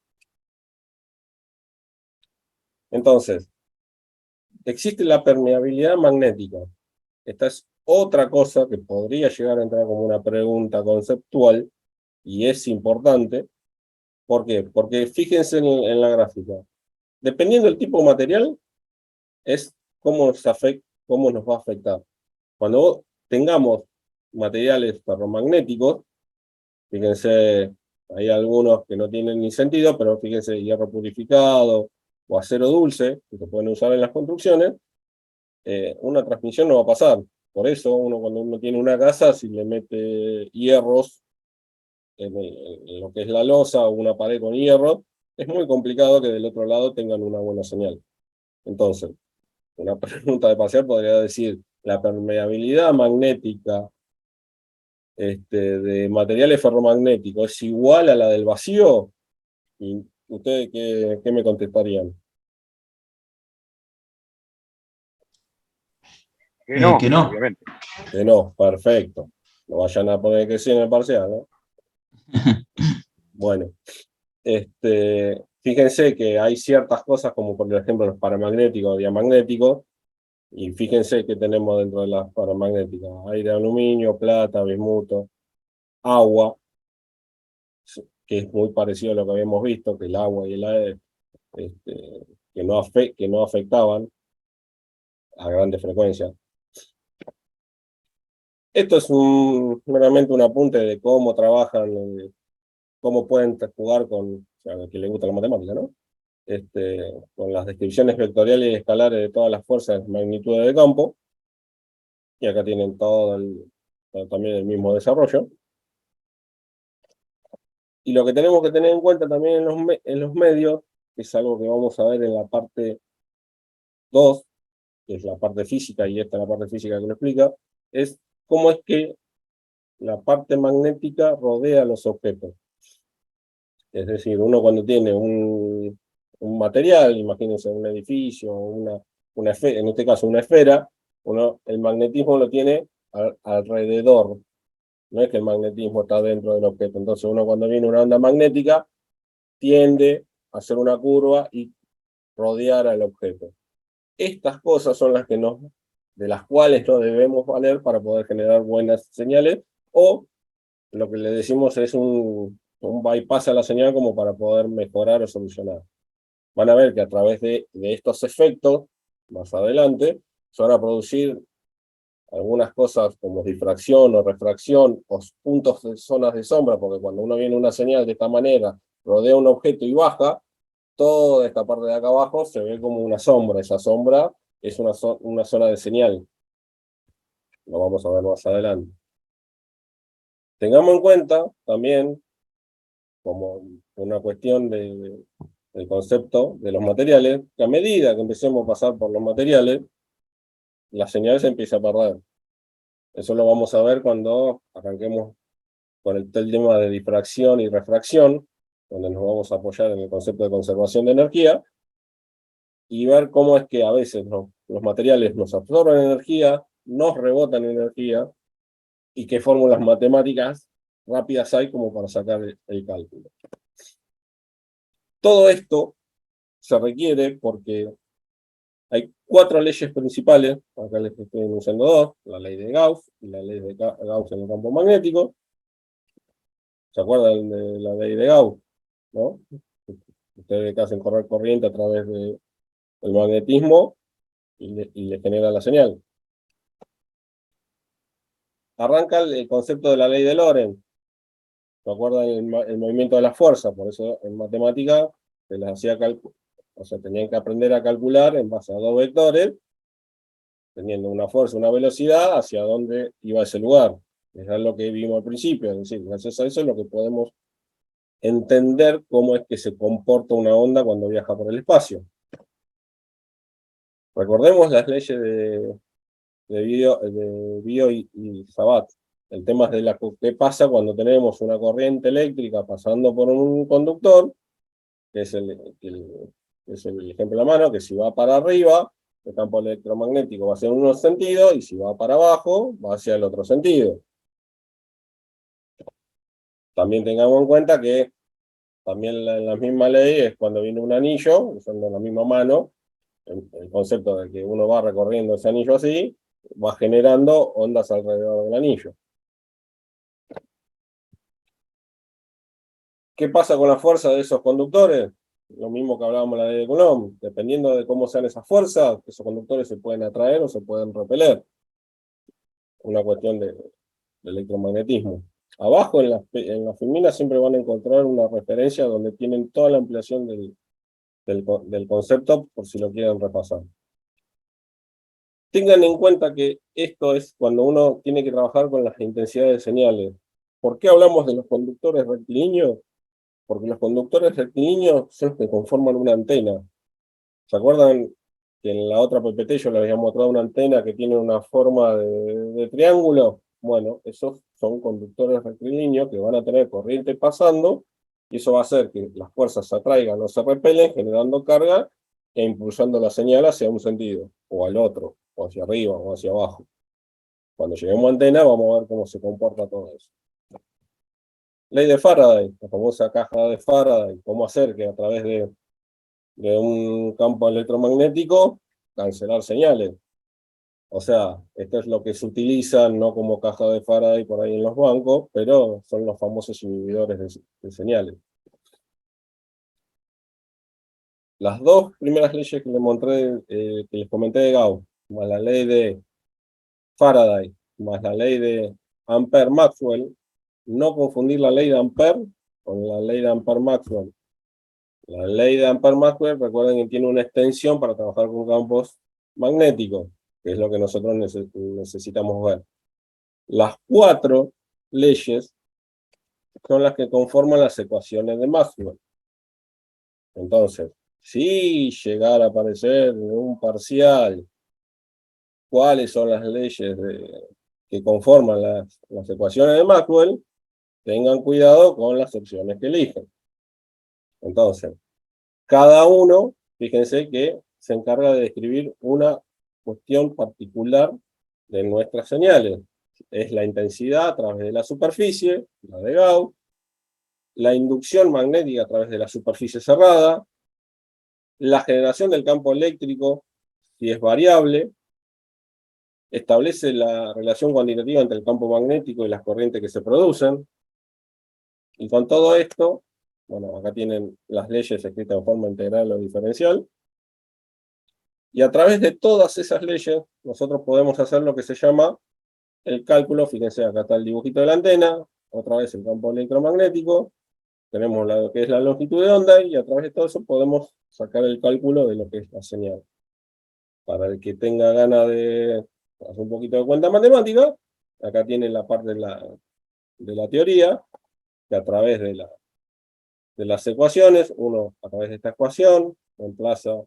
Entonces, existe la permeabilidad magnética. Esta es otra cosa que podría llegar a entrar como una pregunta conceptual, y es importante. ¿Por qué? Porque fíjense en la gráfica. Dependiendo del tipo de material, es cómo nos va a afectar. Cuando tengamos materiales ferromagnéticos, fíjense, hay algunos que no tienen ni sentido, pero fíjense, hierro purificado o acero dulce, que se pueden usar en las construcciones, una transmisión no va a pasar. Por eso, cuando uno tiene una casa, si le mete hierros en lo que es la losa o una pared con hierro, es muy complicado que del otro lado tengan una buena señal. Entonces, una pregunta de pasear podría decir, la permeabilidad magnética de materiales ferromagnéticos es igual a la del vacío. ¿Y ustedes qué me contestarían? Que no, Que no. obviamente. Que no, perfecto. No vayan a poner que sí en el parcial, ¿no? Bueno, fíjense que hay ciertas cosas como por ejemplo los paramagnéticos o diamagnéticos, y fíjense que tenemos dentro de las paramagnéticas: aire, aluminio, plata, bismuto, agua, que es muy parecido a lo que habíamos visto, que el agua y el aire que no afectaban a grandes frecuencias. Esto es meramente un apunte de cómo trabajan, cómo pueden jugar con, o sea, a quien le gusta la matemática, ¿no? Con las descripciones vectoriales y escalares de todas las fuerzas de magnitudes de campo, y acá tienen también el mismo desarrollo. Y lo que tenemos que tener en cuenta también en los medios, que es algo que vamos a ver en la parte 2, que es la parte física, y esta es la parte física que lo explica, es cómo es que la parte magnética rodea los objetos. Es decir, uno cuando tiene un material, imagínense un edificio, en este caso una esfera, el magnetismo lo tiene alrededor. No es que el magnetismo está dentro del objeto. Entonces uno cuando viene una onda magnética tiende a hacer una curva y rodear al objeto. Estas cosas son de las cuales nos debemos valer para poder generar buenas señales, o lo que le decimos es un bypass a la señal como para poder mejorar o solucionar. Van a ver que a través de estos efectos, más adelante, se van a producir algunas cosas como difracción o refracción o puntos de zonas de sombra, porque cuando uno viene una señal de esta manera, rodea un objeto y baja, toda esta parte de acá abajo se ve como una sombra. Esa sombra es una zona de señal. Lo vamos a ver más adelante. Tengamos en cuenta también, como una cuestión del concepto de los materiales, que a medida que empecemos a pasar por los materiales, la señal se empieza a perder. Eso lo vamos a ver cuando arranquemos con el tema de difracción y refracción, donde nos vamos a apoyar en el concepto de conservación de energía, y ver cómo es que a veces los materiales nos absorben energía, nos rebotan energía, y qué fórmulas matemáticas rápidas hay como para sacar el cálculo. Todo esto se requiere porque hay 4 leyes principales, acá les estoy enunciando 2, la ley de Gauss y la ley de Gauss en el campo magnético. ¿Se acuerdan de la ley de Gauss? ¿No? Ustedes hacen correr corriente a través del magnetismo y le genera la señal. Arranca el concepto de la ley de Lorentz. ¿Se acuerdan el movimiento de la fuerza? Por eso en matemática se les hacía cálculo. O sea, tenían que aprender a calcular en base a 2 vectores, teniendo una fuerza, una velocidad, hacia dónde iba ese lugar. Eso es lo que vimos al principio. Es decir, gracias a eso es lo que podemos entender cómo es que se comporta una onda cuando viaja por el espacio. Recordemos las leyes de Biot y Sabat. El tema es de qué pasa cuando tenemos una corriente eléctrica pasando por un conductor, que es el ejemplo a la mano, que si va para arriba, el campo electromagnético va hacia un sentido, y si va para abajo, va hacia el otro sentido. También tengamos en cuenta que también la misma ley es cuando viene un anillo, usando la misma mano, el concepto de que uno va recorriendo ese anillo así, va generando ondas alrededor del anillo. ¿Qué pasa con la fuerza de esos conductores? Lo mismo que hablábamos en la ley de Coulomb. Dependiendo de cómo sean esas fuerzas, esos conductores se pueden atraer o se pueden repeler. Una cuestión de electromagnetismo. Abajo en las filminas siempre van a encontrar una referencia donde tienen toda la ampliación del concepto, por si lo quieren repasar. Tengan en cuenta que esto es cuando uno tiene que trabajar con las intensidades de señales. ¿Por qué hablamos de los conductores rectilíneos? Porque los conductores rectilíneos son los que conforman una antena. ¿Se acuerdan que en la otra PPT yo les había mostrado una antena que tiene una forma de triángulo? Bueno, esos son conductores rectilíneos que van a tener corriente pasando, y eso va a hacer que las fuerzas se atraigan o se repelen, generando carga e impulsando la señal hacia un sentido, o al otro, o hacia arriba, o hacia abajo. Cuando lleguemos a antena vamos a ver cómo se comporta todo eso. Ley de Faraday, la famosa caja de Faraday, cómo hacer que a través de un campo electromagnético cancelar señales. O sea, esto es lo que se utiliza no como caja de Faraday por ahí en los bancos, pero son los famosos inhibidores de señales. Las dos primeras leyes que que les comenté de Gauss, más la ley de Faraday, más la ley de Ampère-Maxwell, no confundir la ley de Ampère con la ley de Ampère-Maxwell. La ley de Ampère-Maxwell, recuerden que tiene una extensión para trabajar con campos magnéticos, que es lo que nosotros necesitamos ver. Las 4 leyes son las que conforman las ecuaciones de Maxwell. Entonces, si llegara a aparecer en un parcial cuáles son las leyes que conforman las ecuaciones de Maxwell, tengan cuidado con las opciones que eligen. Entonces, cada uno, fíjense que se encarga de describir una cuestión particular de nuestras señales. Es la intensidad a través de la superficie, la de Gauss, la inducción magnética a través de la superficie cerrada, la generación del campo eléctrico, si es variable, establece la relación cuantitativa entre el campo magnético y las corrientes que se producen, y con todo esto, bueno, acá tienen las leyes escritas en forma integral o diferencial, y a través de todas esas leyes nosotros podemos hacer lo que se llama el cálculo. Fíjense, acá está el dibujito de la antena, otra vez el campo electromagnético, tenemos lo que es la longitud de onda, y a través de todo eso podemos sacar el cálculo de lo que es la señal. Para el que tenga ganas de hacer un poquito de cuenta matemática, acá tienen la parte de la teoría, que a través de las ecuaciones, uno a través de esta ecuación reemplaza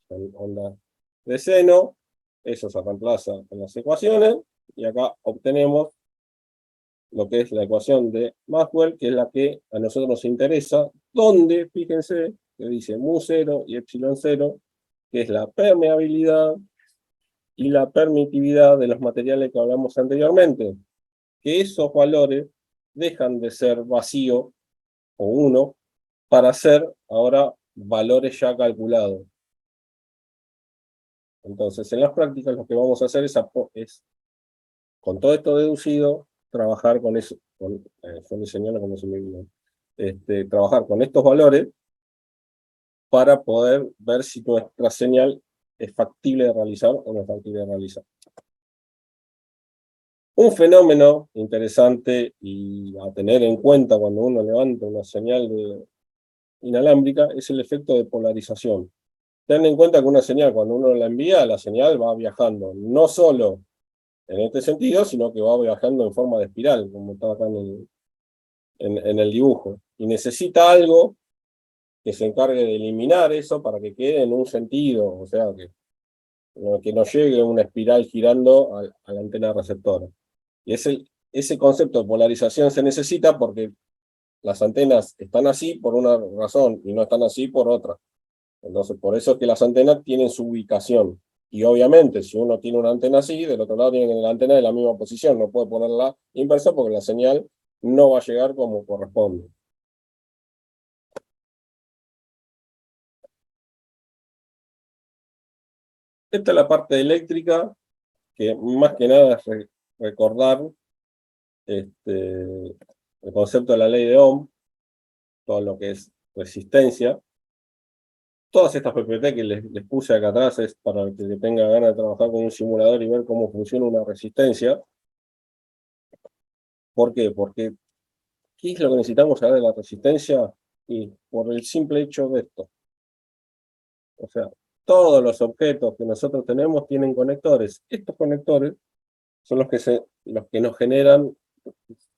en onda de seno, eso se reemplaza en las ecuaciones, y acá obtenemos lo que es la ecuación de Maxwell, que es la que a nosotros nos interesa, donde, fíjense, que dice mu0 y epsilon0, que es la permeabilidad y la permitividad de los materiales que hablamos anteriormente, que esos valores dejan de ser vacío o 1 para ser ahora valores ya calculados. Entonces, en las prácticas lo que vamos a hacer es con todo esto deducido, trabajar con eso, trabajar con estos valores para poder ver si nuestra señal es factible de realizar o no es factible de realizar. Un fenómeno interesante y a tener en cuenta cuando uno levanta una señal inalámbrica es el efecto de polarización. Ten en cuenta que una señal, cuando uno la envía, la señal va viajando, no solo en este sentido, sino que va viajando en forma de espiral, como está acá en el dibujo. Y necesita algo que se encargue de eliminar eso para que quede en un sentido, o sea, que no llegue una espiral girando a la antena receptora. Y ese concepto de polarización se necesita porque las antenas están así por una razón y no están así por otra. Entonces, por eso es que las antenas tienen su ubicación. Y obviamente, si uno tiene una antena así, del otro lado tiene la antena en la misma posición. No puede ponerla inversa porque la señal no va a llegar como corresponde. Esta es la parte eléctrica, que más que nada es recordar el concepto de la ley de Ohm, todo lo que es resistencia. Todas estas PPT que les puse acá atrás es para el que tenga ganas de trabajar con un simulador y ver cómo funciona una resistencia. ¿Por qué? Porque ¿qué es lo que necesitamos saber de la resistencia? Y por el simple hecho de esto. O sea, todos los objetos que nosotros tenemos tienen conectores. Estos conectores son los que nos generan,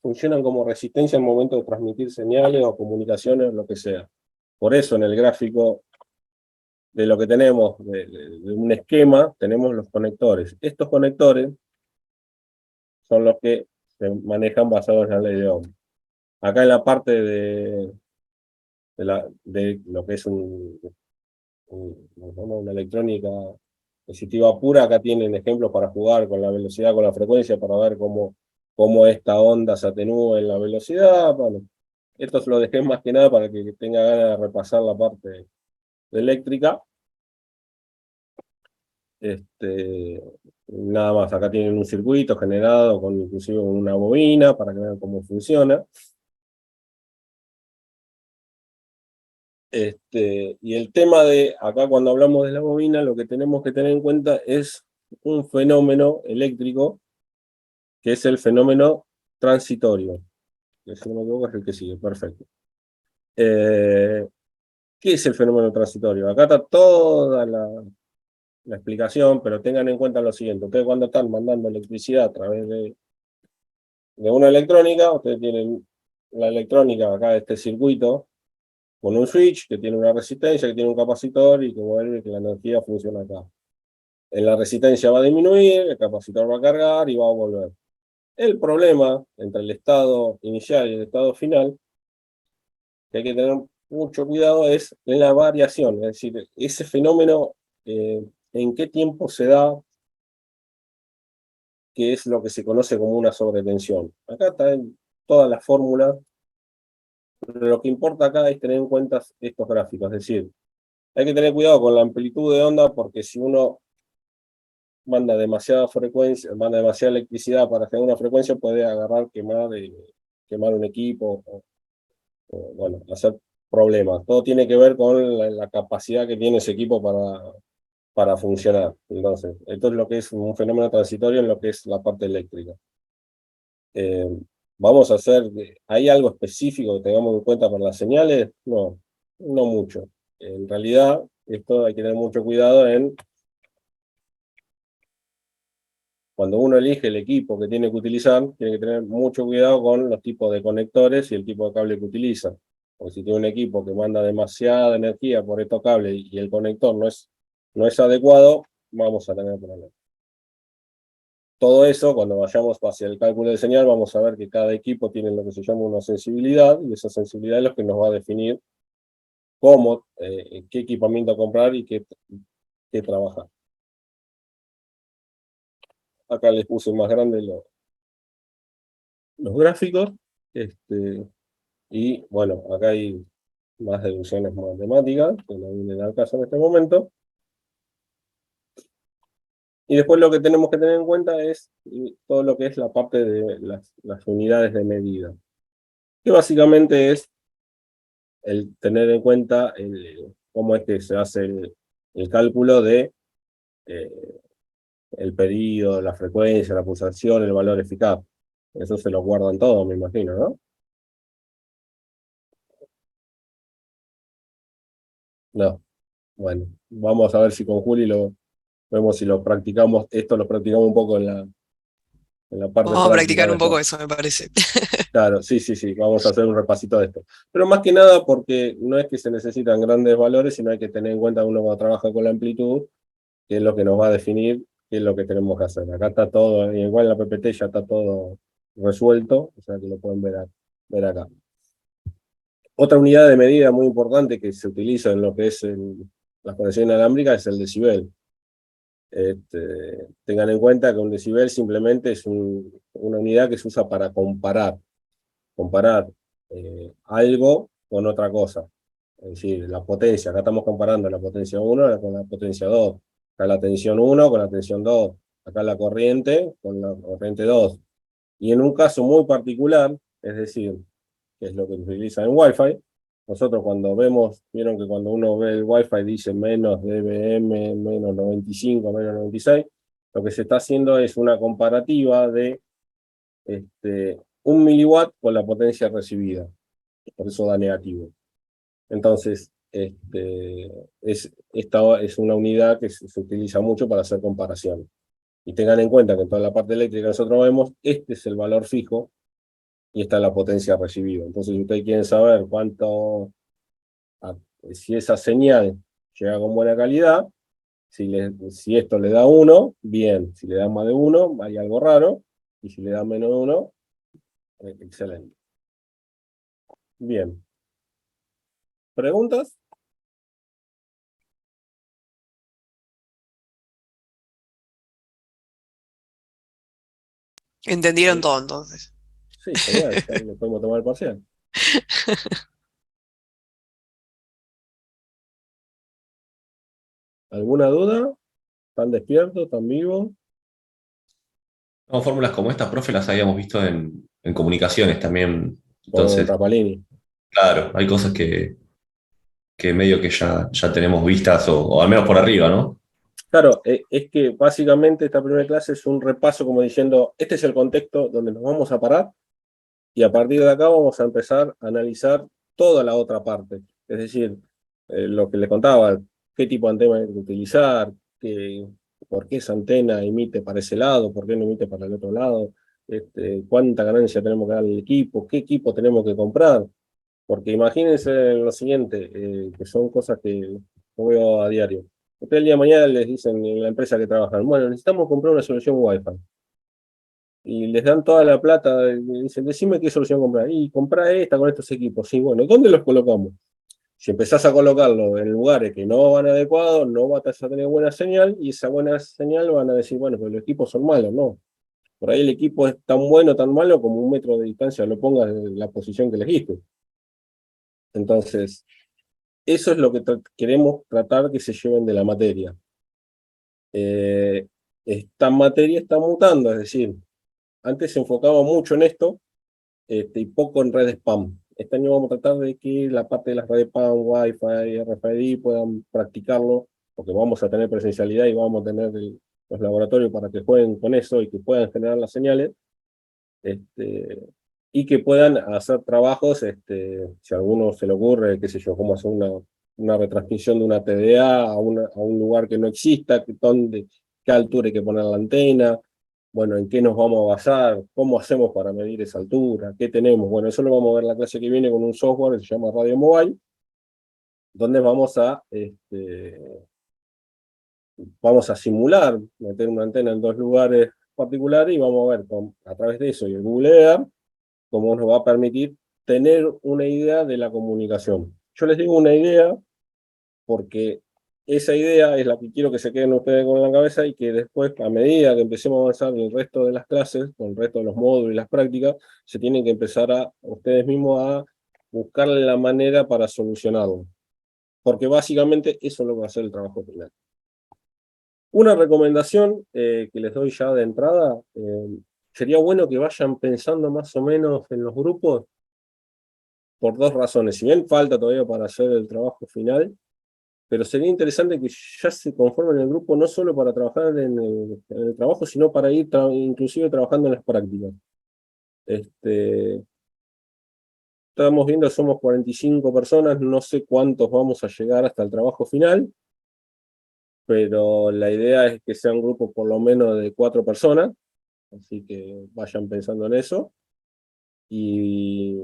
funcionan como resistencia al momento de transmitir señales o comunicaciones o lo que sea. Por eso en el gráfico de lo que tenemos, de un esquema, tenemos los conectores. Estos conectores son los que se manejan basados en la ley de Ohm. Acá en la parte de lo que es una electrónica positiva pura, acá tienen ejemplos para jugar con la velocidad, con la frecuencia, para ver cómo esta onda se atenúa en la velocidad. Bueno, esto se lo dejé más que nada para que tenga ganas de repasar la parte de eléctrica. Nada más, acá tienen un circuito generado inclusive con una bobina para que vean cómo funciona. Y el tema de, acá cuando hablamos de la bobina, lo que tenemos que tener en cuenta es un fenómeno eléctrico, que es el fenómeno transitorio. Que si no me equivoco es el que sigue, perfecto. ¿Qué es el fenómeno transitorio? Acá está toda la explicación, pero tengan en cuenta lo siguiente. Ustedes cuando están mandando electricidad a través de una electrónica, ustedes tienen la electrónica acá de este circuito, con un switch que tiene una resistencia, que tiene un capacitor y que vuelve que la energía funciona acá. La resistencia va a disminuir, el capacitor va a cargar y va a volver. El problema entre el estado inicial y el estado final, que hay que tener mucho cuidado, es en la variación, es decir, ese fenómeno, en qué tiempo se da, que es lo que se conoce como una sobretensión. Acá está en todas las fórmulas, pero lo que importa acá es tener en cuenta estos gráficos, es decir, hay que tener cuidado con la amplitud de onda, porque si uno manda demasiada frecuencia, manda demasiada electricidad para generar una frecuencia, puede agarrar, quemar un equipo, bueno, hacer problemas. Todo tiene que ver con la capacidad que tiene ese equipo para funcionar. Entonces, esto es lo que es un fenómeno transitorio en lo que es la parte eléctrica. Vamos a hacer, ¿hay algo específico que tengamos en cuenta para las señales? No, no mucho. En realidad, esto hay que tener mucho cuidado cuando uno elige el equipo que tiene que utilizar, tiene que tener mucho cuidado con los tipos de conectores y el tipo de cable que utiliza. Porque si tiene un equipo que manda demasiada energía por estos cables y el conector no es adecuado, vamos a tener problemas. Todo eso, cuando vayamos hacia el cálculo de señal, vamos a ver que cada equipo tiene lo que se llama una sensibilidad, y esa sensibilidad es lo que nos va a definir cómo, qué equipamiento comprar y qué trabajar. Acá les puse más grandes los gráficos, y bueno, acá hay más deducciones matemáticas, que no vienen al caso en este momento. Y después lo que tenemos que tener en cuenta es todo lo que es la parte de las unidades de medida, que básicamente es el tener en cuenta cómo es que se hace el cálculo de el pedido, la frecuencia, la pulsación, el valor eficaz. Eso se lo guardan todo, me imagino, ¿no? No. Bueno, vamos a ver si con Juli vemos si lo practicamos. Esto lo practicamos un poco en la parte Vamos a práctica practicar un poco después. eso, me parece. Claro, sí, vamos a hacer un repasito de esto. Pero más que nada porque no es que se necesitan grandes valores, sino hay que tener en cuenta uno cuando trabaja con la amplitud, que es lo que nos va a definir qué es lo que tenemos que hacer. Acá está todo, igual en la PPT ya está todo resuelto, o sea que lo pueden ver acá. Otra unidad de medida muy importante que se utiliza en lo que es las conexiones inalámbricas es el decibel. Tengan en cuenta que un decibel simplemente es una unidad que se usa para comparar algo con otra cosa. Es decir, la potencia, acá estamos comparando la potencia 1 con la potencia 2, acá la tensión 1 con la tensión 2, acá la corriente con la corriente 2. Y en un caso muy particular, es decir, que es lo que se utiliza en Wi-Fi, nosotros cuando vieron que cuando uno ve el Wi-Fi dice menos dBm, menos 95, menos 96, lo que se está haciendo es una comparativa de 1 miliwatt con la potencia recibida, por eso da negativo. Entonces, esta es una unidad que se utiliza mucho para hacer comparaciones. Y tengan en cuenta que en toda la parte eléctrica que nosotros vemos, este es el valor fijo y esta es la potencia recibida. Entonces, si ustedes quieren saber si esa señal llega con buena calidad, si esto le da 1, bien. Si le da más de 1, hay algo raro. Y si le da menos de 1, excelente. Bien. ¿Preguntas? Entendieron Sí. todo entonces. Sí, genial. Ya le podemos tomar el parcial. ¿Alguna duda? ¿Están despiertos? ¿Están vivos? No, fórmulas como estas, profe, las habíamos visto en comunicaciones también. Con Entonces, Rapalini. claro, hay cosas que medio que ya tenemos vistas, o al menos por arriba, ¿no? Claro, es que básicamente esta primera clase es un repaso como diciendo, este es el contexto donde nos vamos a parar y a partir de acá vamos a empezar a analizar toda la otra parte. Es decir, lo que le contaba, qué tipo de antena hay que utilizar, por qué esa antena emite para ese lado, por qué no emite para el otro lado, cuánta ganancia tenemos que dar al equipo, qué equipo tenemos que comprar. Porque imagínense lo siguiente, que son cosas que yo veo a diario. Ustedes el día de mañana les dicen en la empresa que trabajan, bueno, necesitamos comprar una solución Wi-Fi. Y les dan toda la plata, y dicen, decime qué solución comprar. Y comprá esta con estos equipos. Sí, bueno, ¿dónde los colocamos? Si empezás a colocarlo en lugares que no van adecuados, no vas a tener buena señal, y esa buena señal van a decir, bueno, pues los equipos son malos, ¿no? Por ahí el equipo es tan bueno, tan malo, como 1 metro de distancia lo pongas en la posición que elegiste. Entonces, eso es lo que queremos tratar que se lleven de la materia. Esta materia está mutando, es decir, antes se enfocaba mucho en esto y poco en redes PAM. Este año vamos a tratar de que la parte de las redes PAM, Wi-Fi, RFID puedan practicarlo, porque vamos a tener presencialidad y vamos a tener los laboratorios para que jueguen con eso y que puedan generar las señales. Y que puedan hacer trabajos, si a alguno se le ocurre, qué sé yo, cómo hacer una retransmisión de una TDA a un lugar que no exista, qué altura hay que poner la antena, bueno, en qué nos vamos a basar, cómo hacemos para medir esa altura, qué tenemos. Bueno, eso lo vamos a ver la clase que viene con un software que se llama Radio Mobile, donde vamos a simular, meter una antena en 2 lugares particulares y vamos a ver a través de eso y el Google Earth cómo nos va a permitir tener una idea de la comunicación. Yo les digo una idea porque esa idea es la que quiero que se queden ustedes con la cabeza y que después, a medida que empecemos a avanzar en el resto de las clases, con el resto de los módulos y las prácticas, se tienen que empezar ustedes mismos a buscarle la manera para solucionarlo. Porque básicamente eso es lo que va a ser el trabajo final. Una recomendación que les doy ya de entrada, sería bueno que vayan pensando más o menos en los grupos por 2 razones. Si bien falta todavía para hacer el trabajo final, pero sería interesante que ya se conformen el grupo no solo para trabajar en el trabajo, sino para ir inclusive trabajando en las prácticas. Estamos viendo, somos 45 personas, no sé cuántos vamos a llegar hasta el trabajo final, pero la idea es que sea un grupo por lo menos de 4 personas, así que vayan pensando en eso, y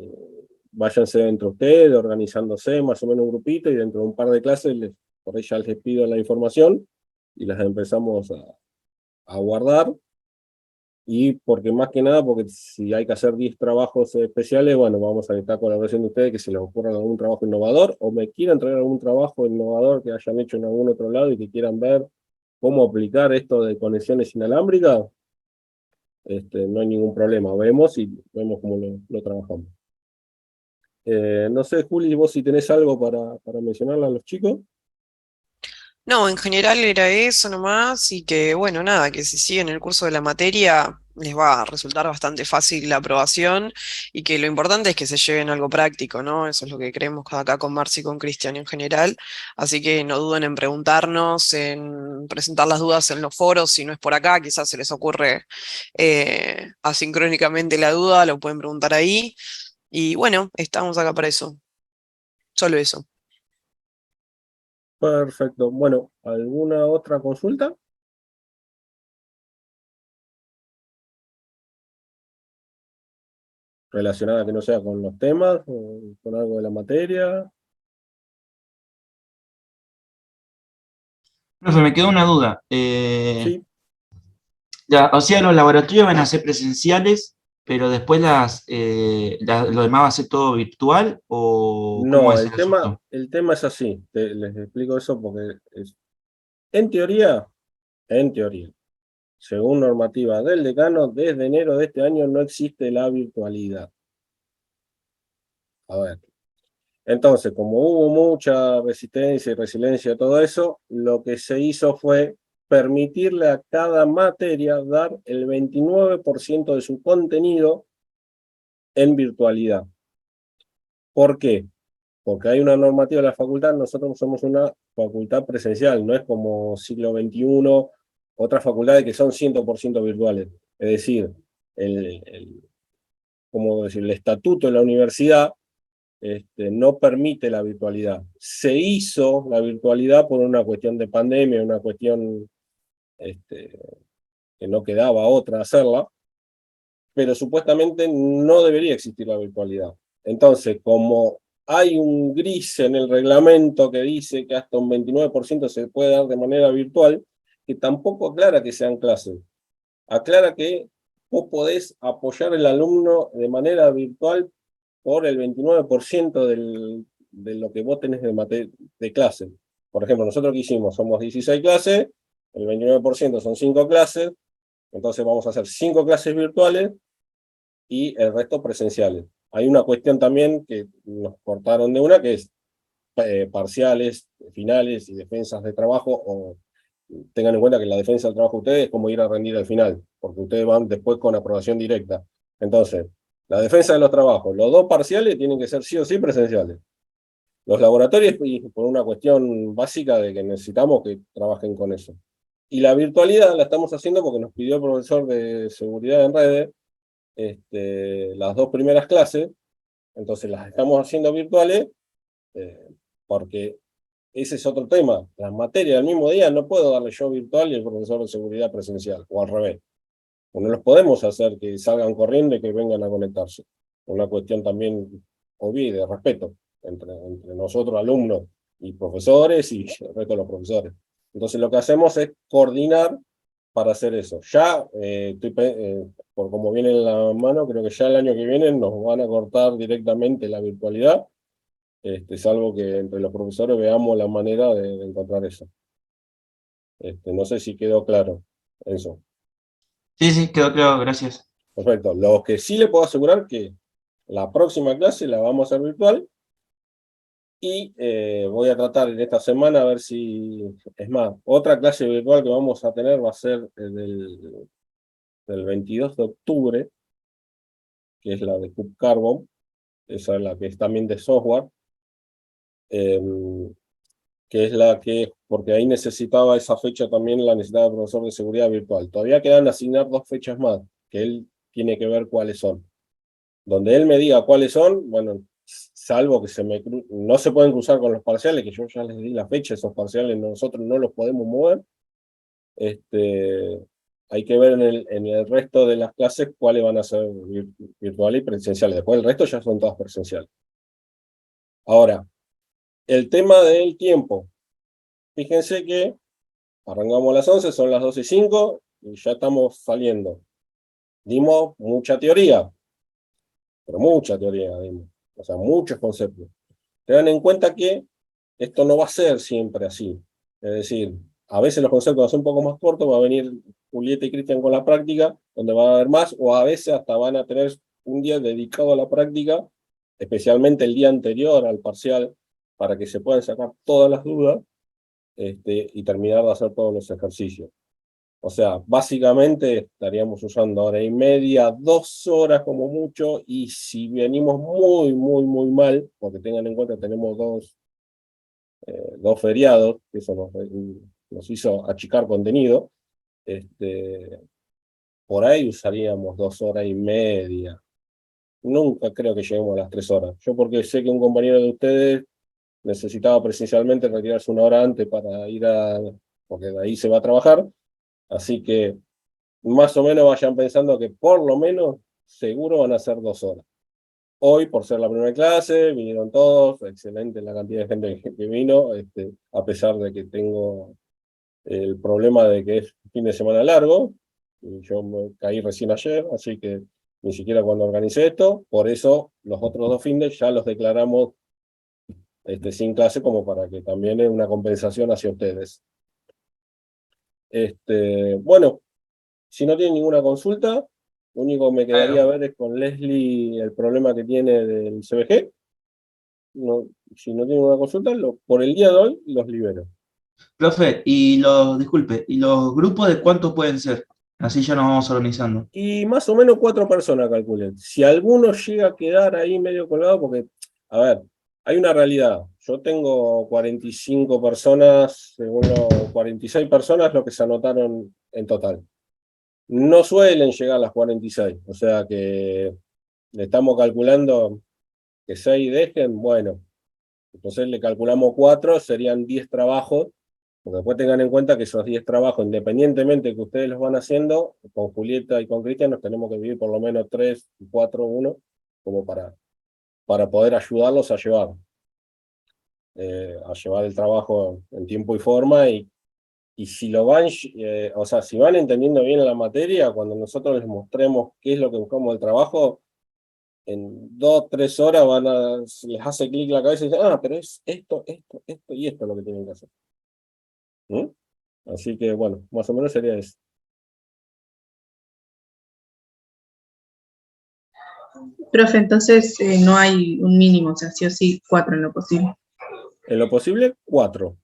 váyanse entre ustedes, organizándose más o menos un grupito, y dentro de un par de clases, por ahí ya les pido la información, y las empezamos a guardar, y porque más que nada, porque si hay que hacer 10 trabajos especiales, bueno, vamos a necesitar colaboración de ustedes, que se les ocurra algún trabajo innovador, o me quieran traer algún trabajo innovador que hayan hecho en algún otro lado, y que quieran ver cómo aplicar esto de conexiones inalámbricas. No hay ningún problema, vemos y vemos cómo lo trabajamos. No sé, Juli, vos si tenés algo para mencionarle a los chicos. No, en general era eso nomás y que, bueno, nada, que si siguen el curso de la materia les va a resultar bastante fácil la aprobación y que lo importante es que se lleven algo práctico, ¿no? Eso es lo que creemos acá con Marci y con Cristian en general, así que no duden en preguntarnos, en presentar las dudas en los foros, si no es por acá, quizás se les ocurre asincrónicamente la duda, lo pueden preguntar ahí y bueno, estamos acá para eso, solo eso. Perfecto. Bueno, ¿alguna otra consulta? Relacionada que no sea con los temas o con algo de la materia. Profe, me quedó una duda. Sí, Ya, o sea, los laboratorios van a ser presenciales, pero después lo demás va a ser todo virtual, ¿o cómo no, es el asunto? el tema es así. Les explico eso porque en teoría, según normativa del decano, desde enero de este año no existe la virtualidad. A ver. Entonces, como hubo mucha resistencia y resiliencia a todo eso, lo que se hizo fue permitirle a cada materia dar el 29% de su contenido en virtualidad. ¿Por qué? Porque hay una normativa de la facultad, nosotros somos una facultad presencial, no es como siglo XXI, otras facultades que son 100% virtuales. Es decir, ¿cómo decir? El estatuto de la universidad no permite la virtualidad. Se hizo la virtualidad por una cuestión de pandemia, una cuestión que no quedaba otra hacerla, pero supuestamente no debería existir la virtualidad. Entonces, como hay un gris en el reglamento que dice que hasta un 29% se puede dar de manera virtual, que tampoco aclara que sean clases. Aclara que vos podés apoyar al alumno de manera virtual por el 29% de lo que vos tenés de clase. Por ejemplo, nosotros que hicimos, somos 16 clases, el 29% son 5 clases, entonces vamos a hacer 5 clases virtuales y el resto presenciales. Hay una cuestión también que nos cortaron de una, que es parciales, finales y defensas de trabajo, o tengan en cuenta que la defensa del trabajo de ustedes es como ir a rendir al final, porque ustedes van después con aprobación directa. Entonces, la defensa de los trabajos, los dos parciales tienen que ser sí o sí presenciales. Los laboratorios, por una cuestión básica de que necesitamos que trabajen con eso. Y la virtualidad la estamos haciendo porque nos pidió el profesor de seguridad en redes las 2 primeras clases, entonces las estamos haciendo virtuales porque ese es otro tema. Las materias del mismo día no puedo darle yo virtual y el profesor de seguridad presencial, o al revés. O no los podemos hacer que salgan corriendo y que vengan a conectarse. Una cuestión también, obvia, de respeto entre nosotros, alumnos y profesores, y el resto de los profesores. Entonces lo que hacemos es coordinar para hacer eso. Ya, por como viene en la mano, creo que ya el año que viene nos van a cortar directamente la virtualidad, salvo que entre los profesores veamos la manera de encontrar eso. No sé si quedó claro eso. Sí, sí, quedó claro, gracias. Perfecto. Lo que sí le puedo asegurar que la próxima clase la vamos a hacer virtual y voy a tratar en esta semana a ver si, es más, otra clase virtual que vamos a tener va a ser del 22 de octubre, que es la de Cube Carbon, esa es la que es también de software, que es la que, porque ahí necesitaba esa fecha también, la necesitaba el profesor de seguridad virtual. Todavía quedan asignar 2 fechas más, que él tiene que ver cuáles son. Donde él me diga cuáles son, bueno, salvo que no se pueden cruzar con los parciales, que yo ya les di la fecha, esos parciales nosotros no los podemos mover. Hay que ver en el resto de las clases cuáles van a ser virtuales y presenciales. Después el resto ya son todas presenciales. Ahora, el tema del tiempo. Fíjense que arrancamos a las 11, son las 12:05 y ya estamos saliendo. Dimos mucha teoría, pero mucha teoría dimos. O sea, muchos conceptos. Tengan en cuenta que esto no va a ser siempre así. Es decir, a veces los conceptos van a ser un poco más cortos, va a venir Julieta y Cristian con la práctica, donde va a haber más, o a veces hasta van a tener un día dedicado a la práctica, especialmente el día anterior al parcial, para que se puedan sacar todas las dudas y terminar de hacer todos los ejercicios. O sea, básicamente estaríamos usando 1 hora y media, 2 horas como mucho, y si venimos muy, muy, muy mal, porque tengan en cuenta que tenemos dos feriados, que eso nos hizo achicar contenido, por ahí usaríamos 2 horas y media. Nunca creo que lleguemos a las 3 horas. Yo porque sé que un compañero de ustedes necesitaba presencialmente retirarse 1 hora antes para ir porque de ahí se va a trabajar, así que más o menos vayan pensando que por lo menos seguro van a ser 2 horas. Hoy, por ser la primera clase, vinieron todos, excelente la cantidad de gente que vino, a pesar de que tengo el problema de que es fin de semana largo, y yo me caí recién ayer, así que ni siquiera cuando organicé esto, por eso los otros 2 fines ya los declaramos sin clase como para que también es una compensación hacia ustedes. Bueno, si no tienen ninguna consulta, lo único que me quedaría ver es con Leslie el problema que tiene del CBG. No, si no tienen ninguna consulta, por el día de hoy los libero. Profe, disculpe, ¿y los grupos de cuántos pueden ser? Así ya nos vamos organizando. Y más o menos 4 personas calculen. Si alguno llega a quedar ahí medio colgado, porque, a ver, hay una realidad. Yo tengo 45 personas, según los 46 personas, lo que se anotaron en total. No suelen llegar a las 46, o sea que le estamos calculando que 6 dejen, bueno, entonces le calculamos 4, serían 10 trabajos, porque después tengan en cuenta que esos 10 trabajos, independientemente que ustedes los van haciendo, con Julieta y con Cristian nos tenemos que dividir por lo menos 3, 4, 1, como para poder ayudarlos a llevar el trabajo en tiempo y forma, y si lo van, o sea, si van entendiendo bien la materia, cuando nosotros les mostremos qué es lo que buscamos del trabajo, en 2, 3 horas les hace clic la cabeza y dicen, pero es esto y esto lo que tienen que hacer. ¿Mm? Así que bueno, más o menos sería eso. Profe, entonces no hay un mínimo, o sea, sí o sí 4 en lo posible. En lo posible, 4.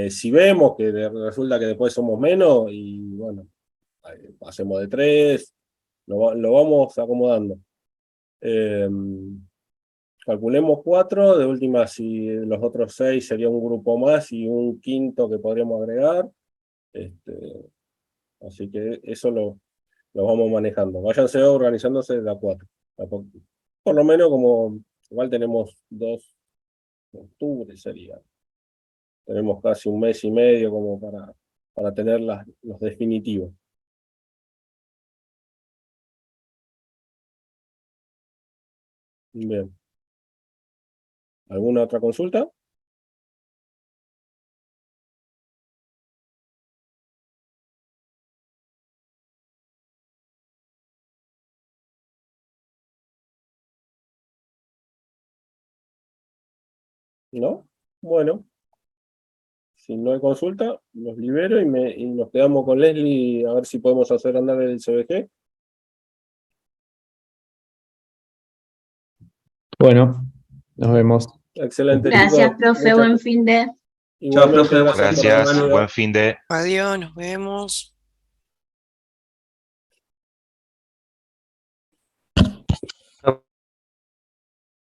Si vemos que resulta que después somos menos, y bueno, hacemos de 3, lo vamos acomodando. Calculemos 4, de última si los otros 6 sería un grupo más y un quinto que podríamos agregar. Así que eso lo vamos manejando. Váyanse organizándose de a 4. Por lo menos como igual tenemos 2 de octubre sería. Tenemos casi un mes y medio como para tener los definitivos. Bien. ¿Alguna otra consulta? ¿No? Bueno, si no hay consulta, los libero y nos quedamos con Leslie a ver si podemos hacer andar el CBG. Bueno, nos vemos. Excelente, Gracias, chicos. profe, buen fin de. Chao, profe. Igualmente, gracias por haber Gracias, venido. buen fin de. Adiós, nos vemos.